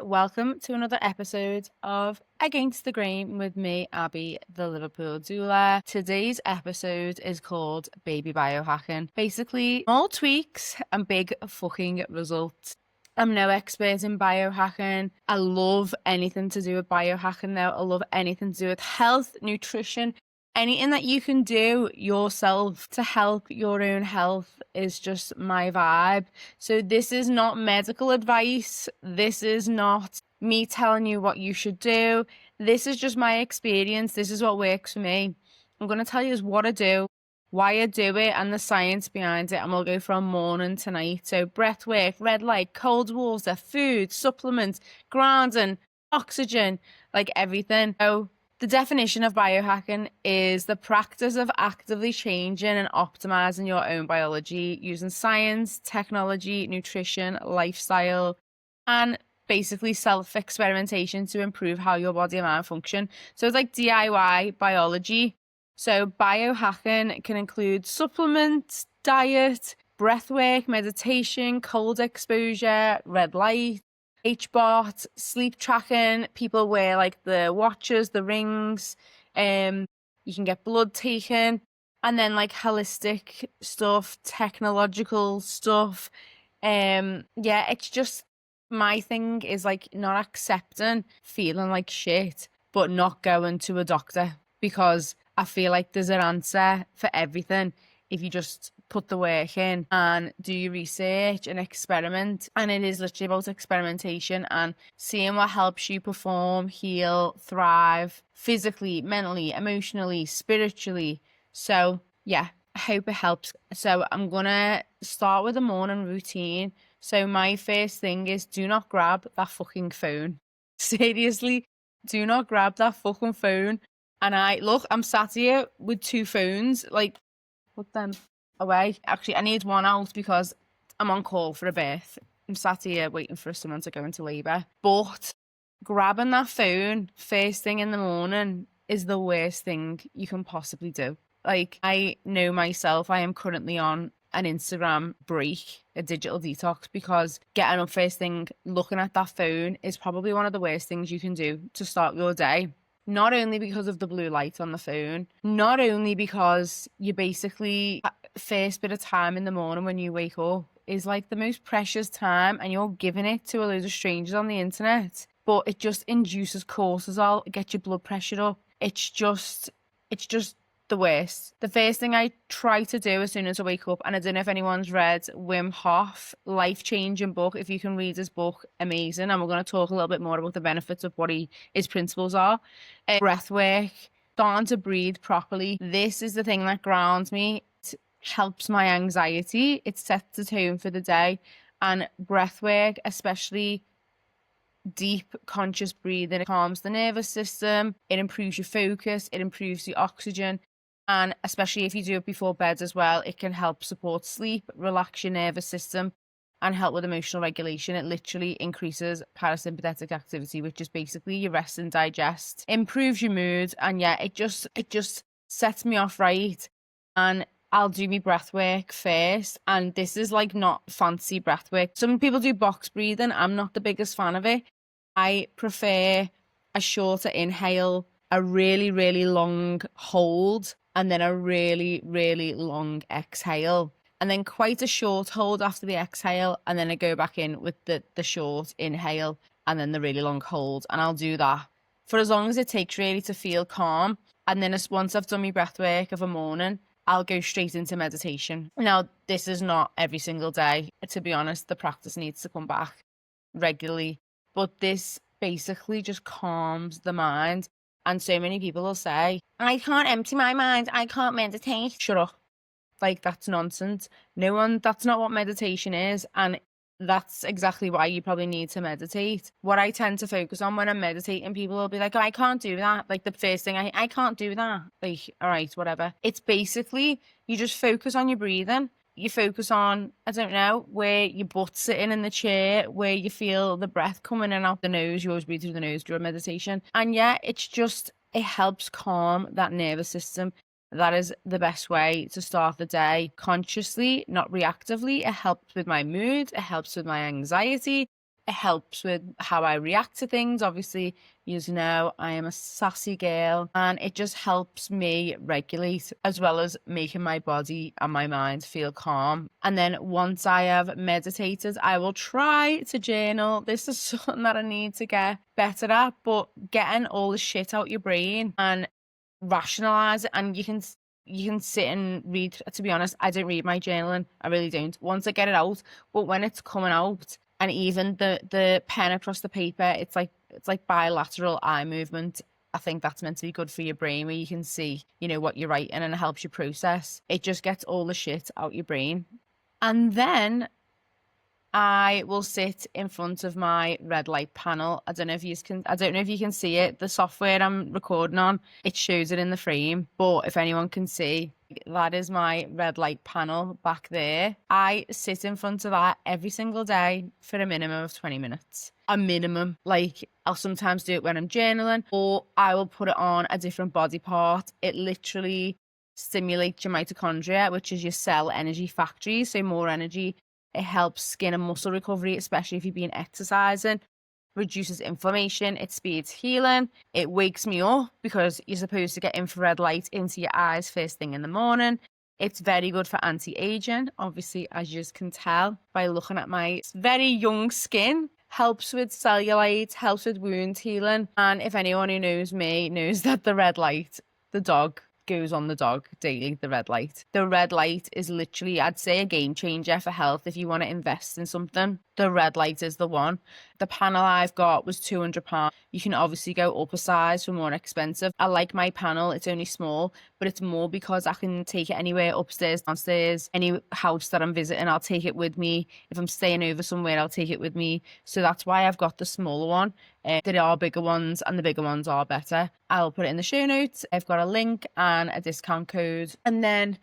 welcome to another episode of Against the Grain with me, Abby, the Liverpool doula. Today's episode is called Baby Biohacking. Basically, small tweaks and big fucking results. I'm no expert in biohacking. I love anything to do with biohacking though. I love anything to do with health, nutrition, anything that you can do yourself to help your own health is just my vibe. So this is not medical advice. This is not me telling you what you should do. This is just my experience. This is what works for me. I'm going to tell you is what I do, why I do it, and the science behind it. And we'll go from morning to night. So breath work, red light, cold water, food, supplements, grounding, oxygen, like everything. So the definition of biohacking is the practice of actively changing and optimizing your own biology using science, technology, nutrition, lifestyle, and basically self-experimentation to improve how your body and mind function. So it's like DIY biology. So biohacking can include supplements, diet, breath work, meditation, cold exposure, red light, HBOT, sleep tracking. People wear like the watches, the rings. You can get blood taken, and then like holistic stuff, technological stuff. It's just my thing is like not accepting feeling like shit, but not going to a doctor because I feel like there's an answer for everything if you just put the work in and do your research and experiment. And it is literally about experimentation and seeing what helps you perform, heal, thrive physically, mentally, emotionally, spiritually. So yeah, I hope it helps. So I'm gonna start with a morning routine. So my first thing is do not grab that fucking phone. Seriously, do not grab that fucking phone. And I'm sat here with two phones, like, put them away. Actually, I need one out because I'm on call for a birth. I'm sat here waiting for someone to go into labour. But grabbing that phone first thing in the morning is the worst thing you can possibly do. Like, I know myself, I am currently on an Instagram break, a digital detox, because getting up first thing, looking at that phone is probably one of the worst things you can do to start your day. Not only because of the blue light on the phone, not only because you basically, first bit of time in the morning when you wake up is like the most precious time and you're giving it to a load of strangers on the internet, but it just induces cortisol, it gets your blood pressure up. It's just the worst. The first thing I try to do as soon as I wake up, and I don't know if anyone's read Wim Hof, life-changing book. If you can read his book, amazing. And we're going to talk a little bit more about the benefits of what his principles are. Breath work, starting to breathe properly. This is the thing that grounds me. It helps my anxiety. It sets the tone for the day. And breath work, especially deep conscious breathing, it calms the nervous system. It improves your focus. It improves the oxygen. And especially if you do it before bed as well, it can help support sleep, relax your nervous system, and help with emotional regulation. It literally increases parasympathetic activity, which is basically your rest and digest, improves your mood, and yeah, it just sets me off right. And I'll do my breath work first, and this is like not fancy breath work. Some people do box breathing. I'm not the biggest fan of it. I prefer a shorter inhale, a really, really long hold, and then a really, really long exhale. And then quite a short hold after the exhale, and then I go back in with the short inhale, and then the really long hold. And I'll do that for as long as it takes really to feel calm. And then once I've done my breath work of a morning, I'll go straight into meditation. Now, this is not every single day. To be honest, the practice needs to come back regularly. But this basically just calms the mind. And so many people will say, I can't empty my mind, I can't meditate. Shut up. Like, that's nonsense. That's not what meditation is. And that's exactly why you probably need to meditate. What I tend to focus on when I'm meditating, people will be like, oh, I can't do that. Like the first thing, I can't do that. Like, all right, whatever. It's basically, you just focus on your breathing. You focus on, I don't know, where your butt's sitting in the chair, where you feel the breath coming in and out the nose. You always breathe through the nose during meditation. And yeah, it helps calm that nervous system. That is the best way to start the day consciously, not reactively. It helps with my mood. It helps with my anxiety. It helps with how I react to things. Obviously, you know, I am a sassy girl, and it just helps me regulate as well as making my body and my mind feel calm. And then once I have meditated, I will try to journal. This is something that I need to get better at, but getting all the shit out your brain and rationalize it, and you can sit and read. To be honest, I don't read my journaling. I really don't. Once I get it out, but when it's coming out, and even the pen across the paper, it's like bilateral eye movement. I think that's meant to be good for your brain, where you can see, you know, what you're writing, and it helps you process. It just gets all the shit out your brain. And then I will sit in front of my red light panel. I don't know if you can see it. The software I'm recording on, it shows it in the frame, but if anyone can see, that is my red light panel back there. I sit in front of that every single day for a minimum of 20 minutes. A minimum. Like, I'll sometimes do it when I'm journaling, or I will put it on a different body part. It literally stimulates your mitochondria, which is your cell energy factory. So more energy. It helps skin and muscle recovery, especially if you've been exercising. Reduces inflammation. It speeds healing. It wakes me up because you're supposed to get infrared light into your eyes first thing in the morning. It's very good for anti-aging, obviously, as you can tell by looking at my very young skin. Helps with cellulite, helps with wound healing. And if anyone who knows me knows that the red light, the dog, goes on the dog daily, the red light. The red light is literally, I'd say, a game changer for health. If you want to invest in something, the red light is the one. The panel I've got was £200. You can obviously go up a size for more expensive. I like my panel. It's only small, but it's more because I can take it anywhere, upstairs, downstairs, any house that I'm visiting, I'll take it with me. If I'm staying over somewhere, I'll take it with me. So that's why I've got the smaller one. There are bigger ones, and the bigger ones are better. I'll put it in the show notes. I've got a link and a discount code. And then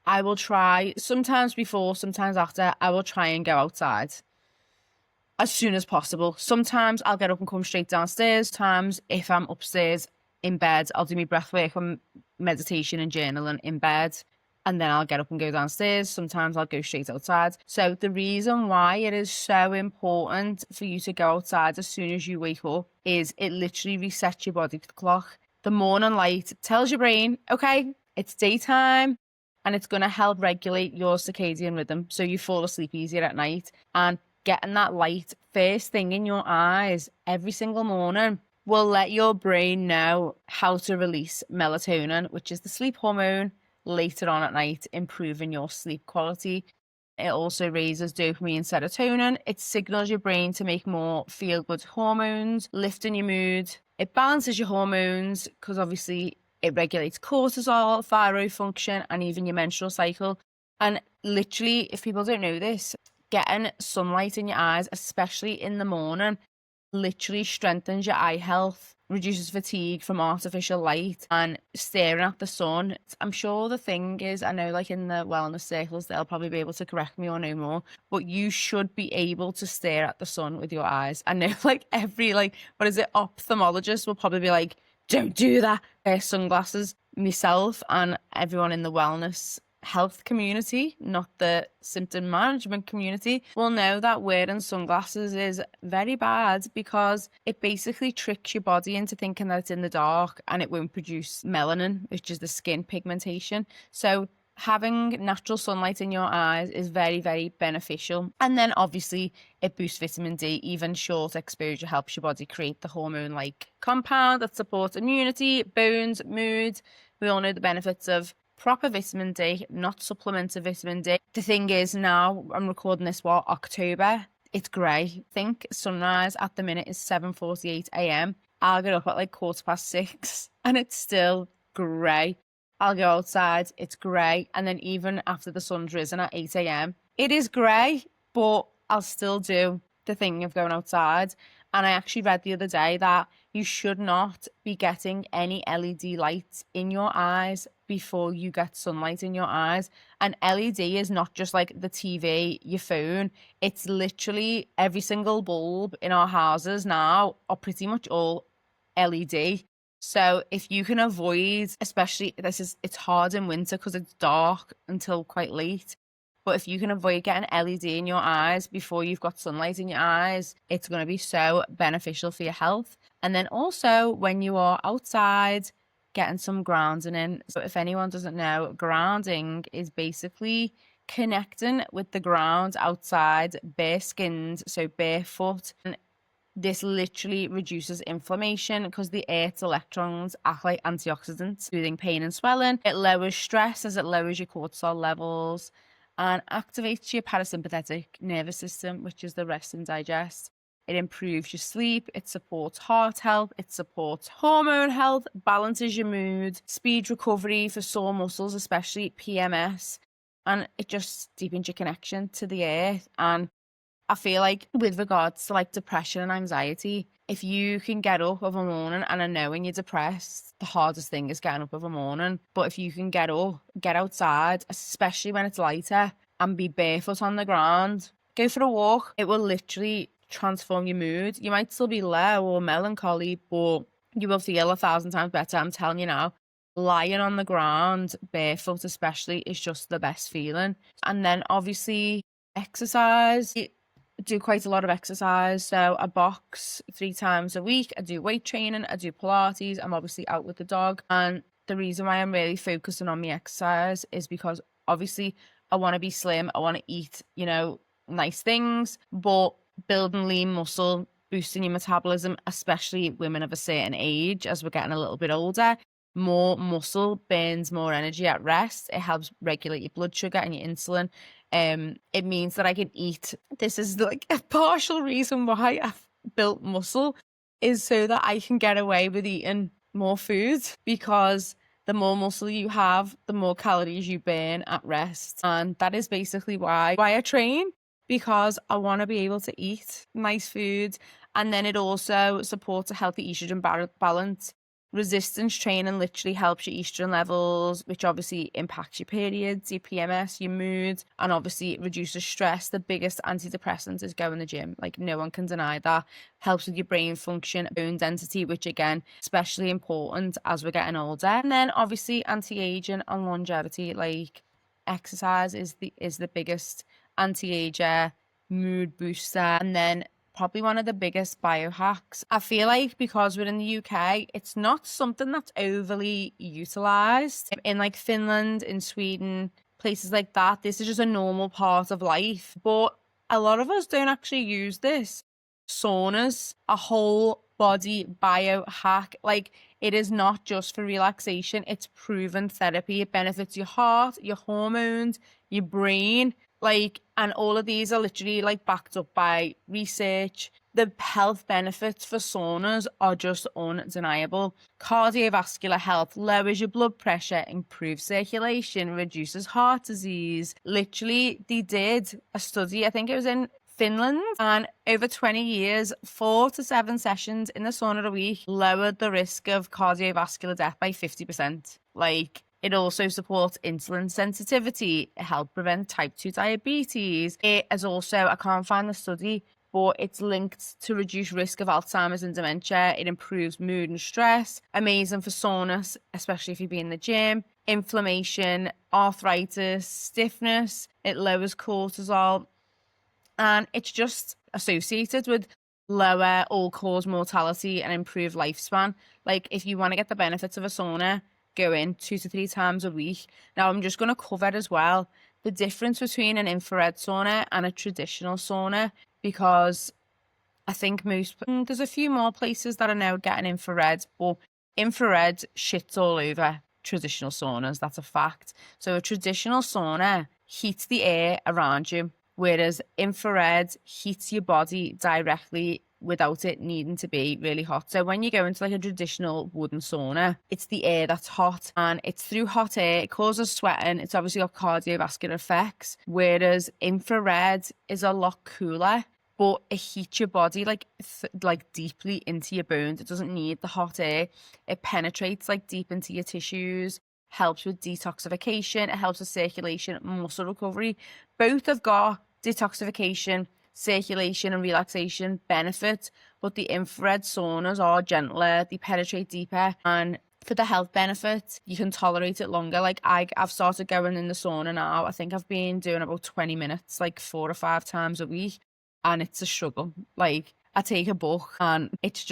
I will try, sometimes before, sometimes after, I will try and go outside as soon as possible. Sometimes I'll get up and come straight downstairs. Times, if I'm upstairs in bed, I'll do my breath work and meditation and journaling in bed, and then I'll get up and go downstairs. Sometimes I'll go straight outside. So the reason why it is so important for you to go outside as soon as you wake up is it literally resets your body clock. The morning light tells your brain, okay, it's daytime, and it's going to help regulate your circadian rhythm so you fall asleep easier at night. And getting that light first thing in your eyes every single morning will let your brain know how to release melatonin, which is the sleep hormone, later on at night, improving your sleep quality. It also raises dopamine and serotonin. It signals your brain to make more feel-good hormones, lifting your mood. It balances your hormones because obviously it regulates cortisol, thyroid function, and even your menstrual cycle. And literally, if people don't know this, getting sunlight in your eyes, especially in the morning, literally strengthens your eye health, reduces fatigue from artificial light and staring at the sun. I'm sure the thing is, I know like in the wellness circles, they'll probably be able to correct me or know more, but you should be able to stare at the sun with your eyes. I know like every, like, what is it, ophthalmologist will probably be like, don't do that. Wear sunglasses. Myself and everyone in the wellness health community, not the symptom management community, will know that wearing sunglasses is very bad because it basically tricks your body into thinking that it's in the dark and it won't produce melanin, which is the skin pigmentation. So having natural sunlight in your eyes is very, very beneficial. And then obviously it boosts vitamin D. Even short exposure helps your body create the hormone-like compound that supports immunity, bones, mood. We all know the benefits of proper vitamin D, not supplemental vitamin D. The thing is, now I'm recording this, October, it's grey. I think sunrise at the minute is 7:48 a.m. I'll get up at like 6:15 and it's still grey. I'll go outside, it's grey. And then even after the sun's risen at 8 a.m, it is grey, but I'll still do the thing of going outside. And I actually read the other day that you should not be getting any LED lights in your eyes before you get sunlight in your eyes. And LED is not just like the TV, your phone. It's literally every single bulb in our houses now are pretty much all LED. So if you can avoid, especially it's hard in winter because it's dark until quite late. But if you can avoid getting LED in your eyes before you've got sunlight in your eyes, it's going to be so beneficial for your health. And then also when you are outside, getting some grounding in. So if anyone doesn't know, grounding is basically connecting with the ground outside, bare skinned, so barefoot. And this literally reduces inflammation because the earth's electrons act like antioxidants, soothing pain and swelling. It lowers stress as it lowers your cortisol levels and activates your parasympathetic nervous system, which is the rest and digest. It improves your sleep, it supports heart health, it supports hormone health, balances your mood, speed recovery for sore muscles, especially PMS, and it just deepens your connection to the earth. And I feel like with regards to like depression and anxiety, if you can get up of a morning, and I know when you're depressed, the hardest thing is getting up of a morning, but if you can get up, get outside, especially when it's lighter, and be barefoot on the ground, go for a walk, it will literally transform your mood. You might still be low or melancholy, but you will feel 1,000 times better. I'm telling you now, lying on the ground barefoot especially is just the best feeling. And then obviously exercise. I do quite a lot of exercise, so I box 3 times a week, I do weight training, I do Pilates, I'm obviously out with the dog. And the reason why I'm really focusing on my exercise is because obviously I want to be slim, I want to eat, nice things, but building lean muscle, boosting your metabolism, especially women of a certain age as we're getting a little bit older. More muscle burns more energy at rest. It helps regulate your blood sugar and your insulin. It means that I can eat. This is like a partial reason why I've built muscle, is so that I can get away with eating more food, because the more muscle you have, the more calories you burn at rest. And that is basically why I train, because I want to be able to eat nice food. And then it also supports a healthy estrogen balance. Resistance training literally helps your estrogen levels, which obviously impacts your periods, your PMS, your mood, and obviously it reduces stress. The biggest antidepressant is going to the gym. Like, no one can deny that. Helps with your brain function, bone density, which again, especially important as we're getting older. And then obviously anti-aging and longevity, like exercise is the biggest anti-ager, mood booster. And then probably one of the biggest biohacks. I feel like because we're in the UK, it's not something that's overly utilized. In like Finland, in Sweden, places like that, this is just a normal part of life. But a lot of us don't actually use this. Saunas, a whole body biohack. Like, it is not just for relaxation, it's proven therapy. It benefits your heart, your hormones, your brain. Like, and all of these are literally like backed up by research. The health benefits for saunas are just undeniable. Cardiovascular health, lowers your blood pressure, improves circulation, reduces heart disease. Literally, they did a study, I think it was in Finland, and over 20 years, 4 to 7 sessions in the sauna a week lowered the risk of cardiovascular death by 50%. Like, it also supports insulin sensitivity, it helps prevent type 2 diabetes. It is also, I can't find the study, but it's linked to reduce risk of Alzheimer's and dementia. It improves mood and stress. Amazing for saunas, especially if you be in the gym. Inflammation, arthritis, stiffness. It lowers cortisol. And it's just associated with lower all-cause mortality and improved lifespan. Like, if you want to get the benefits of a sauna, go in 2 to 3 times a week. Now, I'm just going to cover as well the difference between an infrared sauna and a traditional sauna, because I think there's a few more places that are now getting infrared, but infrared shits all over traditional saunas. That's a fact. So a traditional sauna heats the air around you, whereas infrared heats your body directly without it needing to be really hot. So when you go into like a traditional wooden sauna, it's the air that's hot, and it's through hot air, it causes sweating, it's obviously got cardiovascular effects, whereas infrared is a lot cooler, but it heats your body like deeply into your bones. It doesn't need the hot air. It penetrates like deep into your tissues, helps with detoxification, it helps with circulation, muscle recovery. Both have got detoxification, circulation and relaxation benefits, but the infrared saunas are gentler, they penetrate deeper, and for the health benefits, you can tolerate it longer. Like I've started going in the sauna now. I think I've been doing about 20 minutes, like 4 or 5 times a week. And it's a struggle. Like I take a book and it's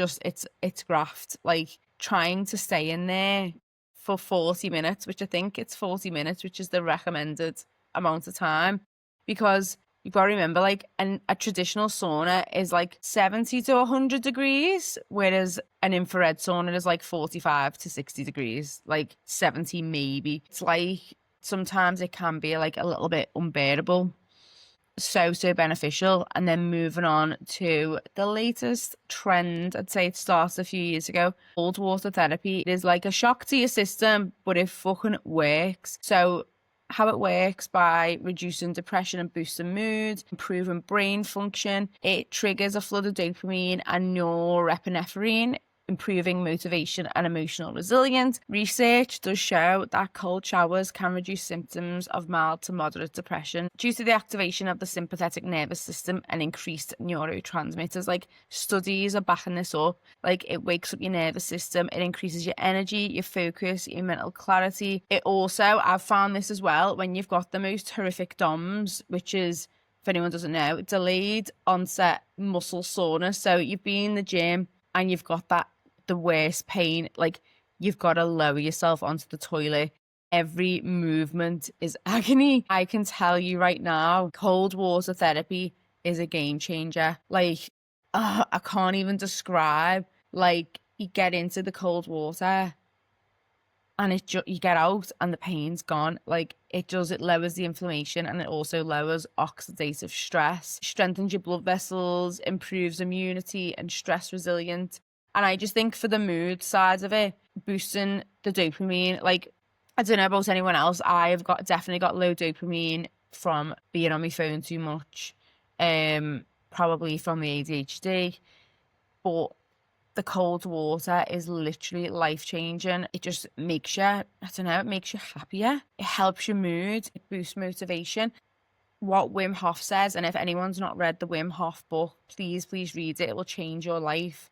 graft. Like trying to stay in there for 40 minutes, which I think it's 40 minutes, which is the recommended amount of time. Because you've got to remember, like, a traditional sauna is like 70 to 100 degrees, whereas an infrared sauna is like 45 to 60 degrees, like 70 maybe. It's like sometimes it can be like a little bit unbearable. So beneficial. And then moving on to the latest trend, I'd say it started a few years ago. Cold water therapy. It is like a shock to your system, but it fucking works. So how it works: by reducing depression and boosting mood, improving brain function. It triggers a flood of dopamine and norepinephrine, improving motivation and emotional resilience. Research does show that cold showers can reduce symptoms of mild to moderate depression due to the activation of the sympathetic nervous system and increased neurotransmitters. Like, studies are backing this up. Like, it wakes up your nervous system, it increases your energy, your focus, your mental clarity. It also, I've found this as well, when you've got the most horrific DOMS, which is, if anyone doesn't know, delayed onset muscle soreness. So you've been in the gym and you've got the worst pain, like you've got to lower yourself onto the toilet. Every movement is agony. I can tell you right now, cold water therapy is a game changer. Like, I can't even describe. Like, you get into the cold water and you get out and the pain's gone. Like, it lowers the inflammation, and it also lowers oxidative stress, strengthens your blood vessels, improves immunity and stress resilience. And I just think for the mood side of it, boosting the dopamine, like, I don't know about anyone else, I've definitely got low dopamine from being on my phone too much, probably from the ADHD, but the cold water is literally life-changing. It just makes you, I don't know, it makes you happier. It helps your mood, it boosts motivation. What Wim Hof says, and if anyone's not read the Wim Hof book, please read it. It will change your life.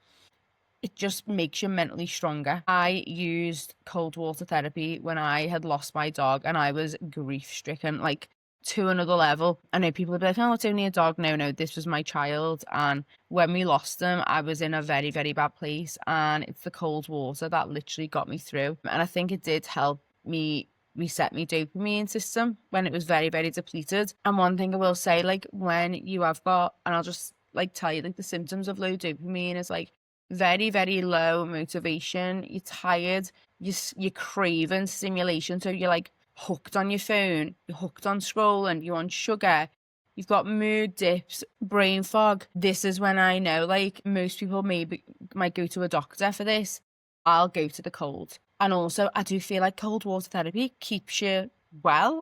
It just makes you mentally stronger. I used cold water therapy when I had lost my dog and I was grief-stricken, like, to another level. I know people would be like, oh, it's only a dog. No, this was my child. And when we lost him, I was in a very, very bad place. And it's the cold water that literally got me through. And I think it did help me reset my dopamine system when it was very, very depleted. And one thing I will say, like, when you have got, and I'll just like tell you, like, the symptoms of low dopamine is like very, very low motivation. You're tired. You're craving stimulation. So you're like hooked on your phone. You're hooked on scrolling. You're on sugar. You've got mood dips, brain fog. This is when I know, like, most people might go to a doctor for this. I'll go to the cold. And also, I do feel like cold water therapy keeps you well.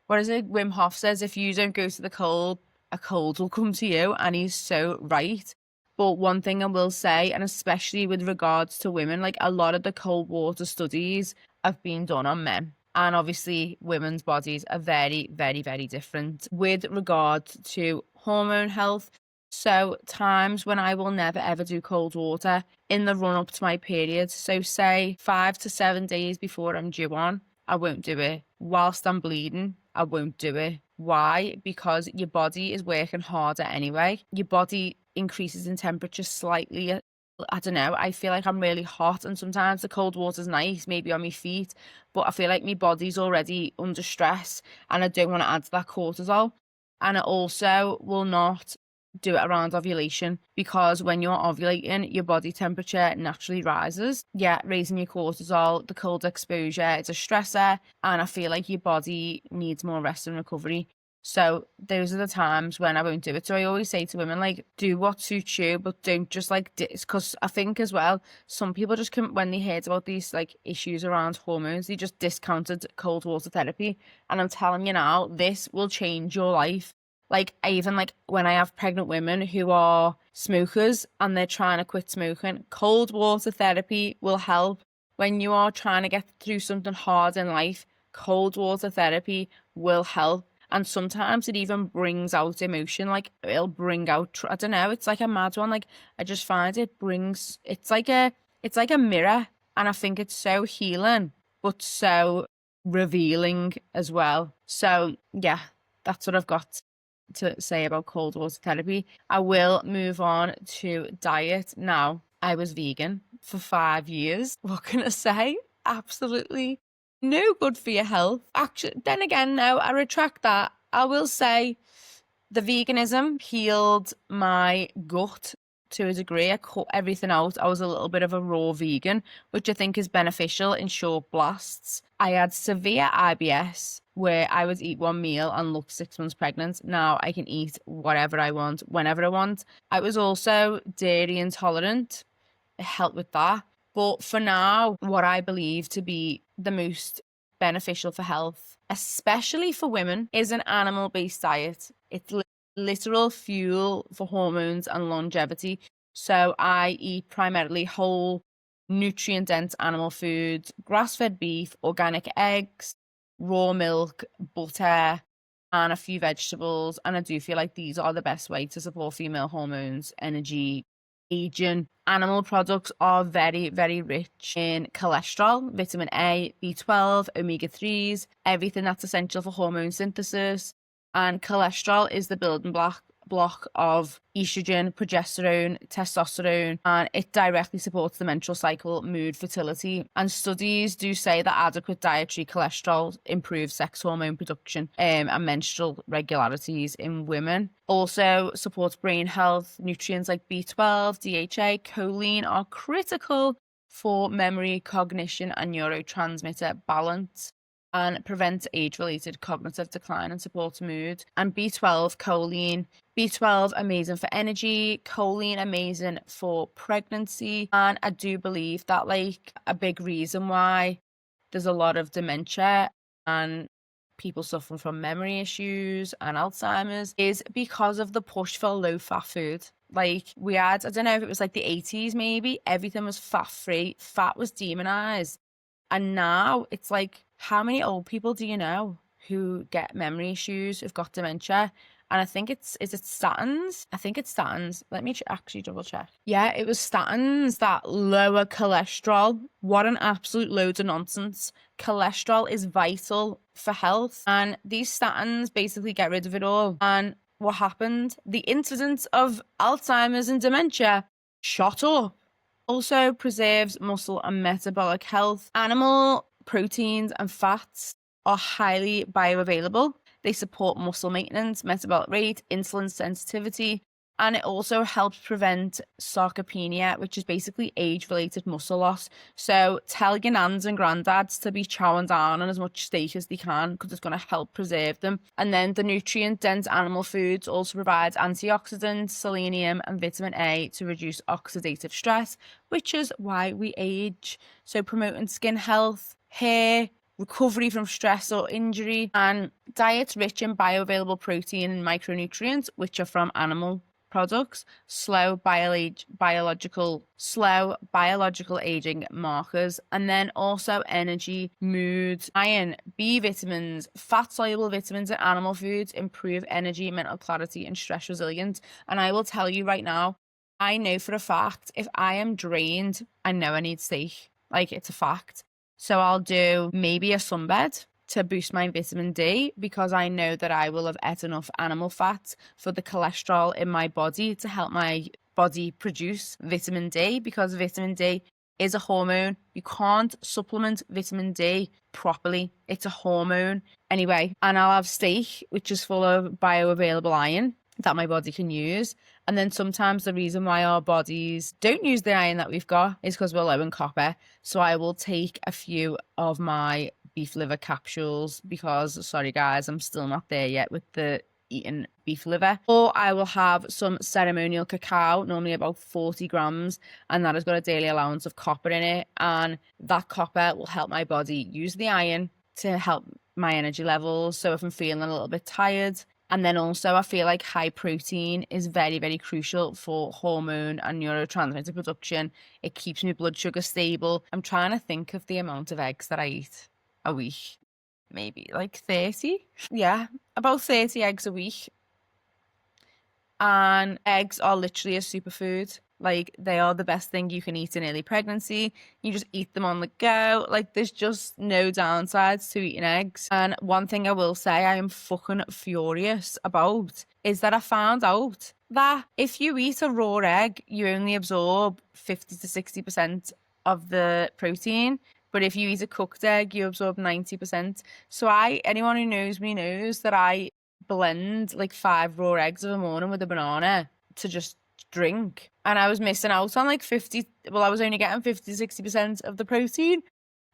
What is it? Wim Hof says, if you don't go to the cold, a cold will come to you. And he's so right. But one thing I will say, and especially with regards to women, like, a lot of the cold water studies have been done on men. And obviously women's bodies are very, very, very different with regard to hormone health. So times when I will never ever do cold water in the run up to my period. So say 5 to 7 days before I'm due on, I won't do it. Whilst I'm bleeding, I won't do it. Why? Because your body is working harder anyway. Your body increases in temperature slightly. I don't know, I feel like I'm really hot, and sometimes the cold water's nice, maybe on my feet, but I feel like my body's already under stress and I don't want to add to that cortisol. And I also will not do it around ovulation, because when you're ovulating, your body temperature naturally rises. Yeah, raising your cortisol, the cold exposure, it's a stressor, and I feel like your body needs more rest and recovery. So those are the times when I won't do it. So I always say to women, like, do what suits you, but don't just like, because I think as well, some people just come, when they heard about these like issues around hormones, they just discounted cold water therapy. And I'm telling you now, this will change your life. Like, I even, like, when I have pregnant women who are smokers and they're trying to quit smoking, cold water therapy will help. When you are trying to get through something hard in life, cold water therapy will help. And sometimes it even brings out emotion. Like, it'll bring out, I don't know, it's like a mad one. Like, I just find it's like a mirror. And I think it's so healing, but so revealing as well. So yeah, that's what I've got to say about cold water therapy. I will move on to diet now. I was vegan for 5 years. What can I say? Absolutely no good for your health. Actually, then again, no, I retract that. I will say the veganism healed my gut to a degree. I cut everything out. I was a little bit of a raw vegan, which I think is beneficial in short blasts. I had severe IBS where I would eat one meal and look 6 months pregnant. Now I can eat whatever I want, whenever I want. I was also dairy intolerant. It helped with that. But for now, what I believe to be the most beneficial for health, especially for women, is an animal-based diet. It's literal fuel for hormones and longevity. So I eat primarily whole, nutrient-dense animal foods, grass-fed beef, organic eggs, raw milk, butter, and a few vegetables. And I do feel like these are the best way to support female hormones, energy, aging. Animal products are very, very rich in cholesterol, vitamin A, B12, omega-3s, everything that's essential for hormone synthesis. And cholesterol is the building block of estrogen, progesterone, testosterone, and it directly supports the menstrual cycle, mood, fertility. And studies do say that adequate dietary cholesterol improves sex hormone production and menstrual regularities in women. Also supports brain health. Nutrients like B12, DHA, choline are critical for memory, cognition, and neurotransmitter balance, and prevents age-related cognitive decline and supports mood. And B12, choline. B12, amazing for energy. Choline, amazing for pregnancy. And I do believe that like a big reason why there's a lot of dementia and people suffering from memory issues and Alzheimer's is because of the push for low-fat food. Like we had, I don't know if it was like the 80s maybe, everything was fat-free. Fat was demonized. And now it's like, how many old people do you know who get memory issues, who've got dementia? And I think is it statins? I think it's statins. Let me actually double check. Yeah, it was statins that lower cholesterol. What an absolute load of nonsense. Cholesterol is vital for health. And these statins basically get rid of it all. And what happened? The incidence of Alzheimer's and dementia shot up. Also preserves muscle and metabolic health. Animal proteins and fats are highly bioavailable. They support muscle maintenance, metabolic rate, insulin sensitivity, and it also helps prevent sarcopenia, which is basically age-related muscle loss. So tell your nans and granddads to be chowing down on as much steak as they can because it's going to help preserve them. And then the nutrient-dense animal foods also provide antioxidants, selenium, and vitamin A to reduce oxidative stress, which is why we age. So promoting skin health, hair, recovery from stress or injury, and diets rich in bioavailable protein and micronutrients, which are from animal products, slow biological aging markers, and then also energy, mood, iron, B vitamins, fat soluble vitamins in animal foods improve energy, mental clarity, and stress resilience. And I will tell you right now, I know for a fact if I am drained, I know I need steak. Like, it's a fact. So I'll do maybe a sunbed to boost my vitamin D because I know that I will have ate enough animal fat for the cholesterol in my body to help my body produce vitamin D, because vitamin D is a hormone. You can't supplement vitamin D properly. It's a hormone. Anyway, and I'll have steak, which is full of bioavailable iron that my body can use. And then sometimes the reason why our bodies don't use the iron that we've got is because we're low in copper. So I will take a few of my beef liver capsules because, sorry guys, I'm still not there yet with the eating beef liver. Or I will have some ceremonial cacao, normally about 40 grams, and that has got a daily allowance of copper in it. And that copper will help my body use the iron to help my energy levels. So if I'm feeling a little bit tired. And then also I feel like high protein is very, very crucial for hormone and neurotransmitter production. It keeps my blood sugar stable. I'm trying to think of the amount of eggs that I eat a week. Maybe like 30. Yeah, about 30 eggs a week. And eggs are literally a superfood. Like, they are the best thing you can eat in early pregnancy. You just eat them on the go. Like, there's just no downsides to eating eggs. And one thing I will say I am fucking furious about is that I found out that if you eat a raw egg, you only absorb 50 to 60% of the protein. But if you eat a cooked egg, you absorb 90%. So anyone who knows me knows that I blend like 5 raw eggs of a morning with a banana to just drink. And I was missing out on like I was only getting 50 to 60% of the protein.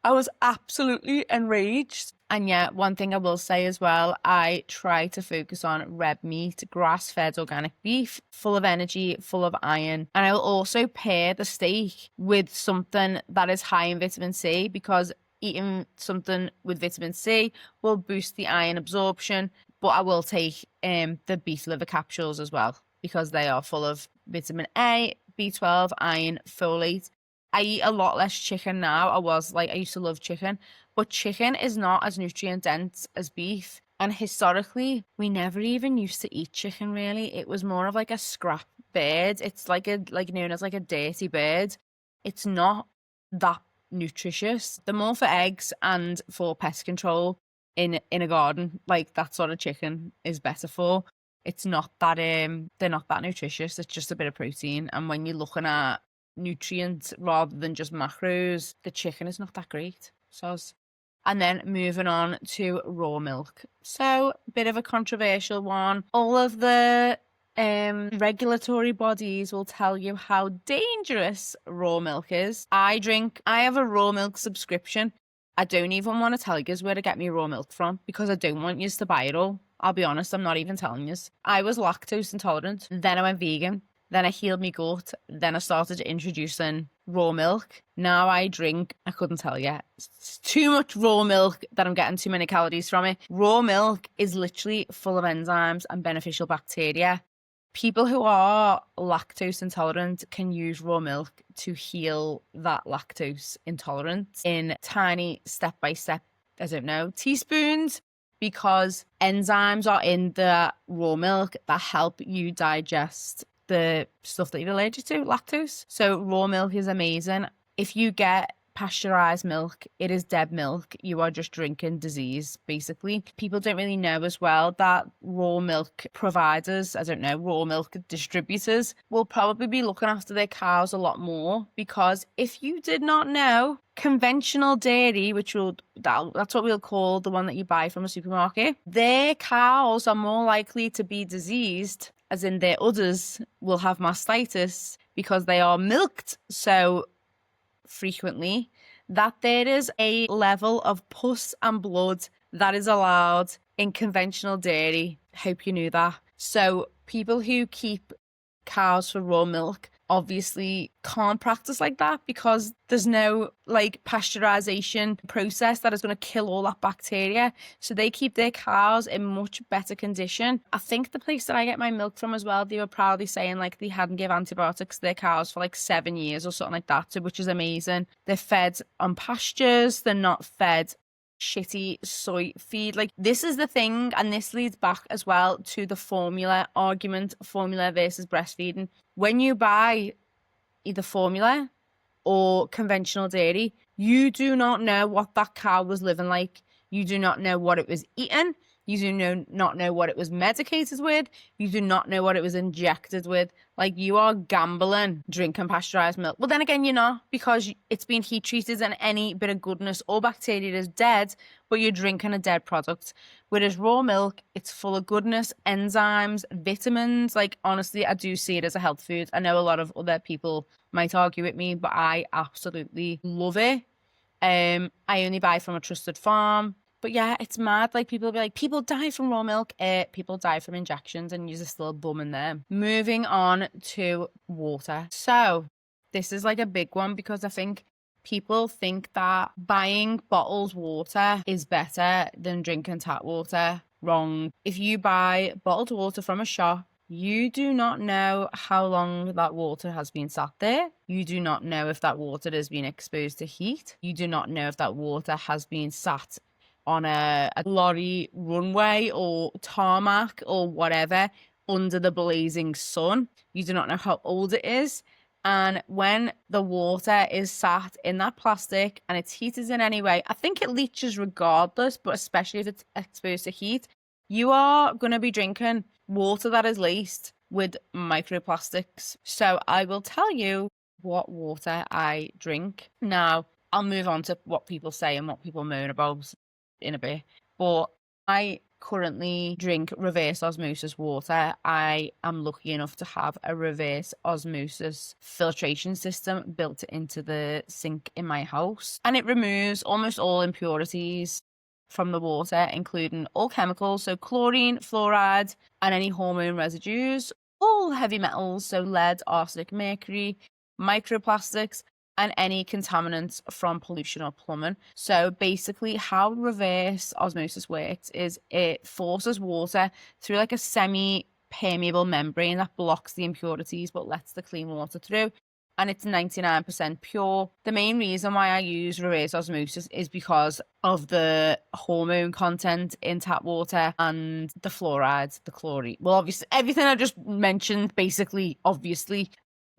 I was absolutely enraged. And yet, one thing I will say as well, I try to focus on red meat, grass-fed organic beef, full of energy, full of iron. And I will also pair the steak with something that is high in vitamin C, because eating something with vitamin C will boost the iron absorption. But I will take the beef liver capsules as well, because they are full of vitamin A, B12, iron, folate. I eat a lot less chicken now. I used to love chicken, but chicken is not as nutrient dense as beef. And historically, we never even used to eat chicken really. It was more of like a scrap bird. It's like known as like a dirty bird. It's not that nutritious. They're more for eggs and for pest control in a garden. Like, that sort of chicken is better for. It's not that they're not that nutritious. It's just a bit of protein. And when you're looking at nutrients rather than just macros, the chicken is not that great. And then moving on to raw milk. So, a bit of a controversial one. All of the regulatory bodies will tell you how dangerous raw milk is. I have a raw milk subscription. I don't even want to tell you where to get me raw milk from, because I don't want you to buy it all. I'll be honest, I'm not even telling you. I was lactose intolerant, then I went vegan, then I healed my gut, then I started introducing raw milk. Now I couldn't tell you. It's too much raw milk that I'm getting too many calories from it. Raw milk is literally full of enzymes and beneficial bacteria. People who are lactose intolerant can use raw milk to heal that lactose intolerance in tiny step-by-step, teaspoons, because enzymes are in the raw milk that help you digest the stuff that you're allergic to, lactose. So raw milk is amazing. If you get pasteurized milk, it is dead milk. You are just drinking disease, basically. People don't really know as well that raw milk providers, raw milk distributors will probably be looking after their cows a lot more, because if you did not know, conventional dairy, that's what we'll call the one that you buy from a supermarket, their cows are more likely to be diseased, as in their udders will have mastitis, because they are milked so frequently that there is a level of pus and blood that is allowed in conventional dairy. Hope you knew that. So people who keep cows for raw milk obviously can't practice like that, because there's no like pasteurization process that is going to kill all that bacteria. So they keep their cows in much better condition. I think the place that I get my milk from as well, they were proudly saying like they hadn't give antibiotics to their cows for like 7 years or something like that, so, which is amazing. They're fed on pastures. They're not fed shitty soy feed. Like, this is the thing, and this leads back as well to the formula argument, formula versus breastfeeding. When you buy either formula or conventional dairy, you do not know what that cow was living like. You do not know what it was eating. You do not know what it was medicated with. You do not know what it was injected with. Like, you are gambling drinking pasteurized milk. Well, then again, you're not, because it's been heat treated and any bit of goodness or bacteria is dead, but you're drinking a dead product. Whereas raw milk, it's full of goodness, enzymes, vitamins. Like, honestly, I do see it as a health food. I know a lot of other people might argue with me, but I absolutely love it. I only buy from a trusted farm. But yeah, it's mad. Like, people will be like, people die from raw milk. People die from injections, and you're still bumming them. Moving on to water. So this is like a big one, because I think people think that buying bottled water is better than drinking tap water. Wrong. If you buy bottled water from a shop, you do not know how long that water has been sat there. You do not know if that water has been exposed to heat. You do not know if that water has been sat on a lorry runway or tarmac or whatever under the blazing sun. You do not know how old it is. And when the water is sat in that plastic and it's heated in any way, I think it leaches regardless, but especially if it's exposed to heat, you are going to be drinking water that is laced with microplastics. So I will tell you what water I drink. Now, I'll move on to what people say and what people moan about in a bit. But I currently drink reverse osmosis water. I am lucky enough to have a reverse osmosis filtration system built into the sink in my house, and it removes almost all impurities from the water, including all chemicals, so chlorine, fluoride, and any hormone residues, all heavy metals, so lead, arsenic, mercury, microplastics, and any contaminants from pollution or plumbing. So basically how reverse osmosis works is it forces water through like a semi-permeable membrane that blocks the impurities but lets the clean water through. And it's 99% pure. The main reason why I use reverse osmosis is because of the hormone content in tap water and the fluoride, the chlorine. Well, obviously, everything I just mentioned, basically, obviously.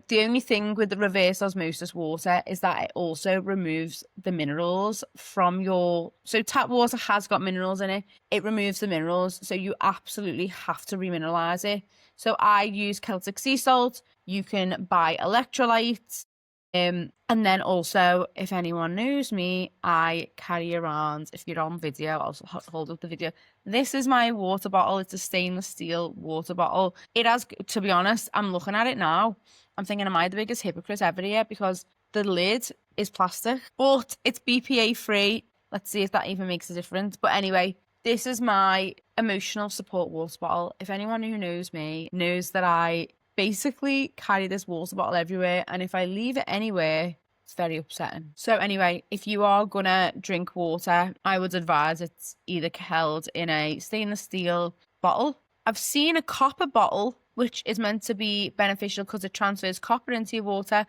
The only thing with the reverse osmosis water is that it also removes the minerals from your... So tap water has got minerals in it. It removes the minerals. So you absolutely have to remineralize it. So I use Celtic sea salt. You can buy electrolytes. And then also, if anyone knows me, I carry around, if you're on video, I'll hold up the video. This is my water bottle. It's a stainless steel water bottle. It has, to be honest, I'm looking at it now. I'm thinking, am I the biggest hypocrite ever here? Because the lid is plastic, but it's BPA free. Let's see if that even makes a difference. But anyway, this is my emotional support water bottle. If anyone who knows me knows that I basically carry this water bottle everywhere, and if I leave it anywhere, it's very upsetting. So anyway, if you are gonna drink water, I would advise it's either held in a stainless steel bottle. I've seen a copper bottle, which is meant to be beneficial because it transfers copper into your water,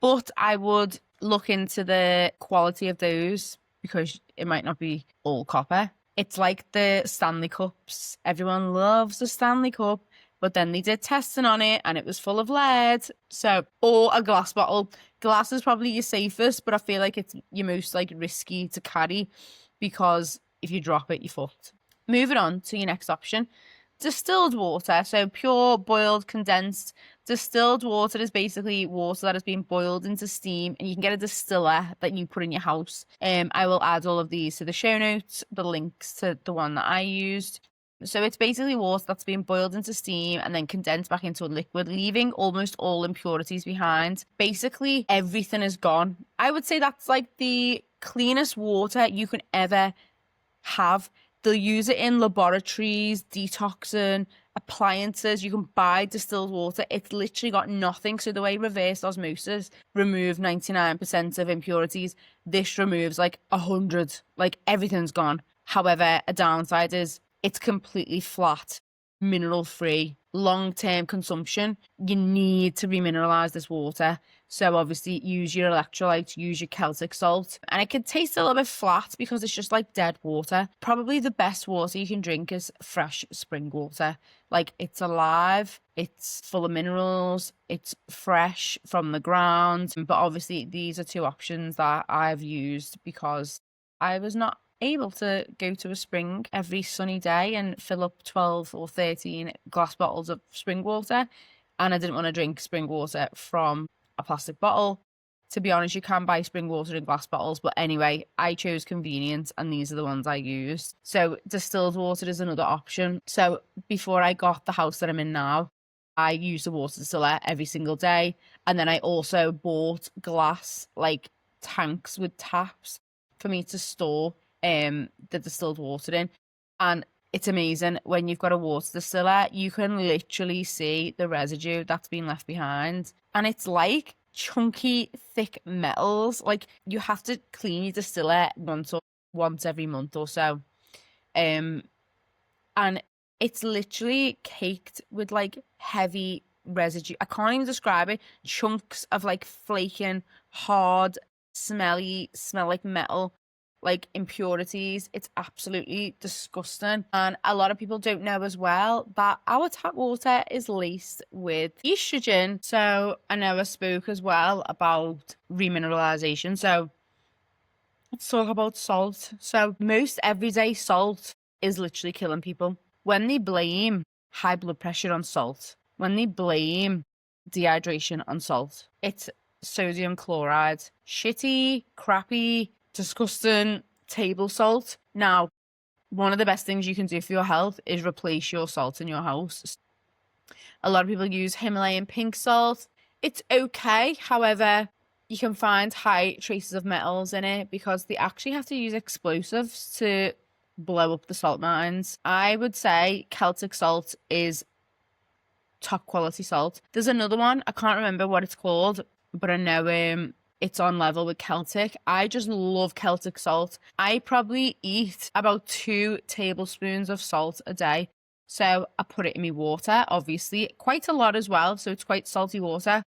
but I would look into the quality of those because it might not be all copper. It's like the Stanley Cups. Everyone loves the Stanley Cup, but then they did testing on it and it was full of lead. So, or a glass bottle. Glass is probably your safest, but I feel like it's your most like risky to carry because if you drop it, you're fucked. Moving on to your next option. Distilled water, so pure, boiled, condensed. Distilled water is basically water that has been boiled into steam, and you can get a distiller that you put in your house. I will add all of these to the show notes, the links to the one that I used. So it's basically water that's been boiled into steam and then condensed back into a liquid, leaving almost all impurities behind. Basically, everything is gone. I would say that's like the cleanest water you can ever have. They'll use it in laboratories, detoxing, appliances. You can buy distilled water. It's literally got nothing. So the way reverse osmosis remove 99% of impurities, this removes like 100. Like everything's gone. However, a downside is it's completely flat, mineral free, long-term consumption. You need to remineralize this water. So obviously use your electrolytes, use your Celtic salt. And it can taste a little bit flat because it's just like dead water. Probably the best water you can drink is fresh spring water. Like it's alive, it's full of minerals, it's fresh from the ground. But obviously these are two options that I've used because I was not able to go to a spring every sunny day and fill up 12 or 13 glass bottles of spring water. And I didn't want to drink spring water from a plastic bottle. To be honest, you can buy spring water in glass bottles, but anyway, I chose convenience and these are the ones I used. So distilled water is another option. So before I got the house that I'm in now, I used a water distiller every single day. And then I also bought glass like tanks with taps for me to store the distilled water in. And it's amazing when you've got a water distiller, you can literally see the residue that's been left behind. And it's like chunky, thick metals. Like you have to clean your distiller once every month or so. And it's literally caked with like heavy residue. I can't even describe it. Chunks of like flaking, hard, smell like metal. like impurities. It's absolutely disgusting. And a lot of people don't know as well that our tap water is laced with estrogen. So I know I spoke as well about remineralization. So let's talk about salt. So most everyday salt is literally killing people. When they blame high blood pressure on salt, when they blame dehydration on salt, it's sodium chloride. Shitty, crappy, disgusting table salt. Now, one of the best things you can do for your health is replace your salt in your house. A lot of people use Himalayan pink salt. It's okay. However, you can find high traces of metals in it because they actually have to use explosives to blow up the salt mines. I would say Celtic salt is top quality salt. There's another one, I can't remember what it's called, but I know it's on level with Celtic. I just love Celtic salt. I probably eat about 2 tablespoons of salt a day. So I put it in my water, obviously, quite a lot as well. So it's quite salty water.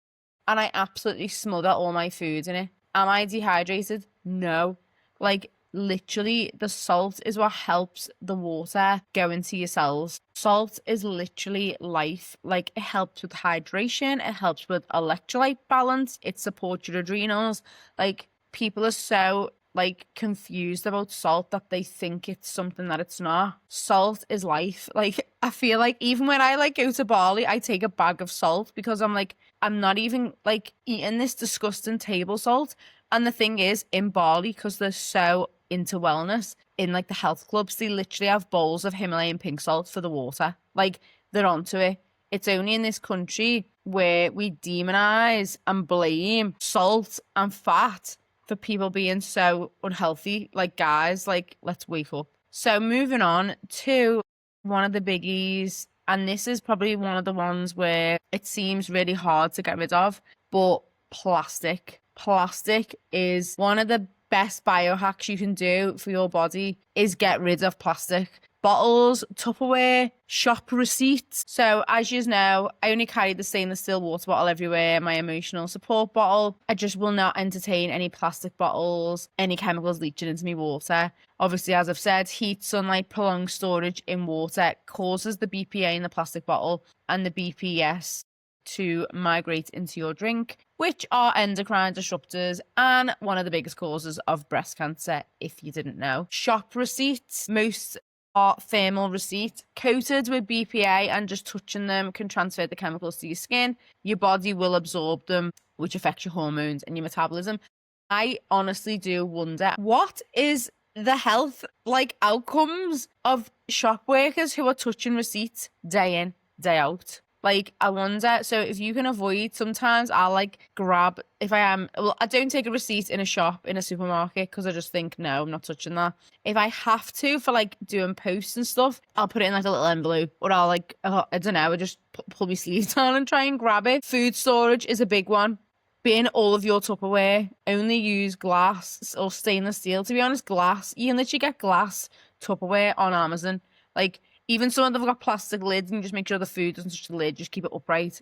And I absolutely smother all my food in it. Am I dehydrated? No. Like, literally, the salt is what helps the water go into your cells. Salt is literally life. Like, it helps with hydration, it helps with electrolyte balance, it supports your adrenals. Like, people are so like confused about salt that they think it's something that it's not. Salt is life. Like, I feel like even when I like go to Bali, I take a bag of salt because I'm like, I'm not even like eating this disgusting table salt. And the thing is, in Bali, because they're so into wellness, in like the health clubs, they literally have bowls of Himalayan pink salt for the water. Like, they're onto it. It's only in this country where we demonize and blame salt and fat for people being so unhealthy. Like, guys, like, let's wake up. So moving on to one of the biggies, and this is probably one of the ones where it seems really hard to get rid of, but plastic. Plastic is one of the best biohacks you can do for your body is get rid of plastic. Bottles, Tupperware, shop receipts. So as you know, I only carry the stainless steel water bottle everywhere, my emotional support bottle. I just will not entertain any plastic bottles, any chemicals leaching into my water. Obviously, as I've said, heat, sunlight, prolonged storage in water causes the BPA in the plastic bottle and the BPS to migrate into your drink, which are endocrine disruptors and one of the biggest causes of breast cancer, if you didn't know. Shop receipts, most are thermal receipts coated with BPA, and just touching them can transfer the chemicals to your skin. Your body will absorb them, which affects your hormones and your metabolism. I honestly do wonder what is the health like outcomes of shop workers who are touching receipts day in, day out. Like, I wonder, so if you can avoid, sometimes I'll like grab, if I am, well, I don't take a receipt in a shop, in a supermarket, because I just think, no, I'm not touching that. If I have to for like doing posts and stuff, I'll put it in like a little envelope, or I'll like, I don't know, I just pull my sleeves down and try and grab it. Food storage is a big one. Bin all of your Tupperware. Only use glass or stainless steel. To be honest, glass. You can literally get glass Tupperware on Amazon. Like, even some of them have got plastic lids, and you just make sure the food doesn't touch the lid. Just keep it upright.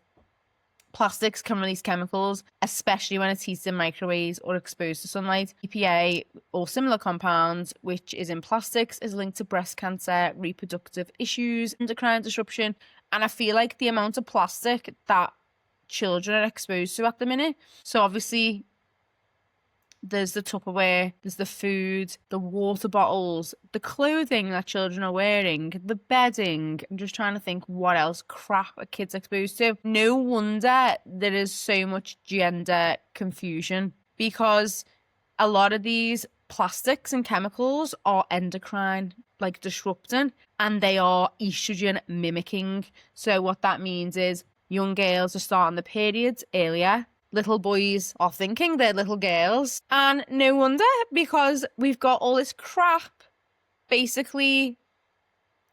Plastics can release chemicals, especially when it's heated in microwaves or exposed to sunlight. EPA or similar compounds, which is in plastics, is linked to breast cancer, reproductive issues, endocrine disruption. And I feel like the amount of plastic that children are exposed to at the minute. So obviously, there's the Tupperware, there's the food, the water bottles, the clothing that children are wearing, the bedding. I'm just trying to think what else crap are kids exposed to. No wonder there is so much gender confusion, because a lot of these plastics and chemicals are endocrine, like disrupting, and they are estrogen mimicking. So what that means is young girls are starting the periods earlier. Little boys are thinking they're little girls. And no wonder, because we've got all this crap basically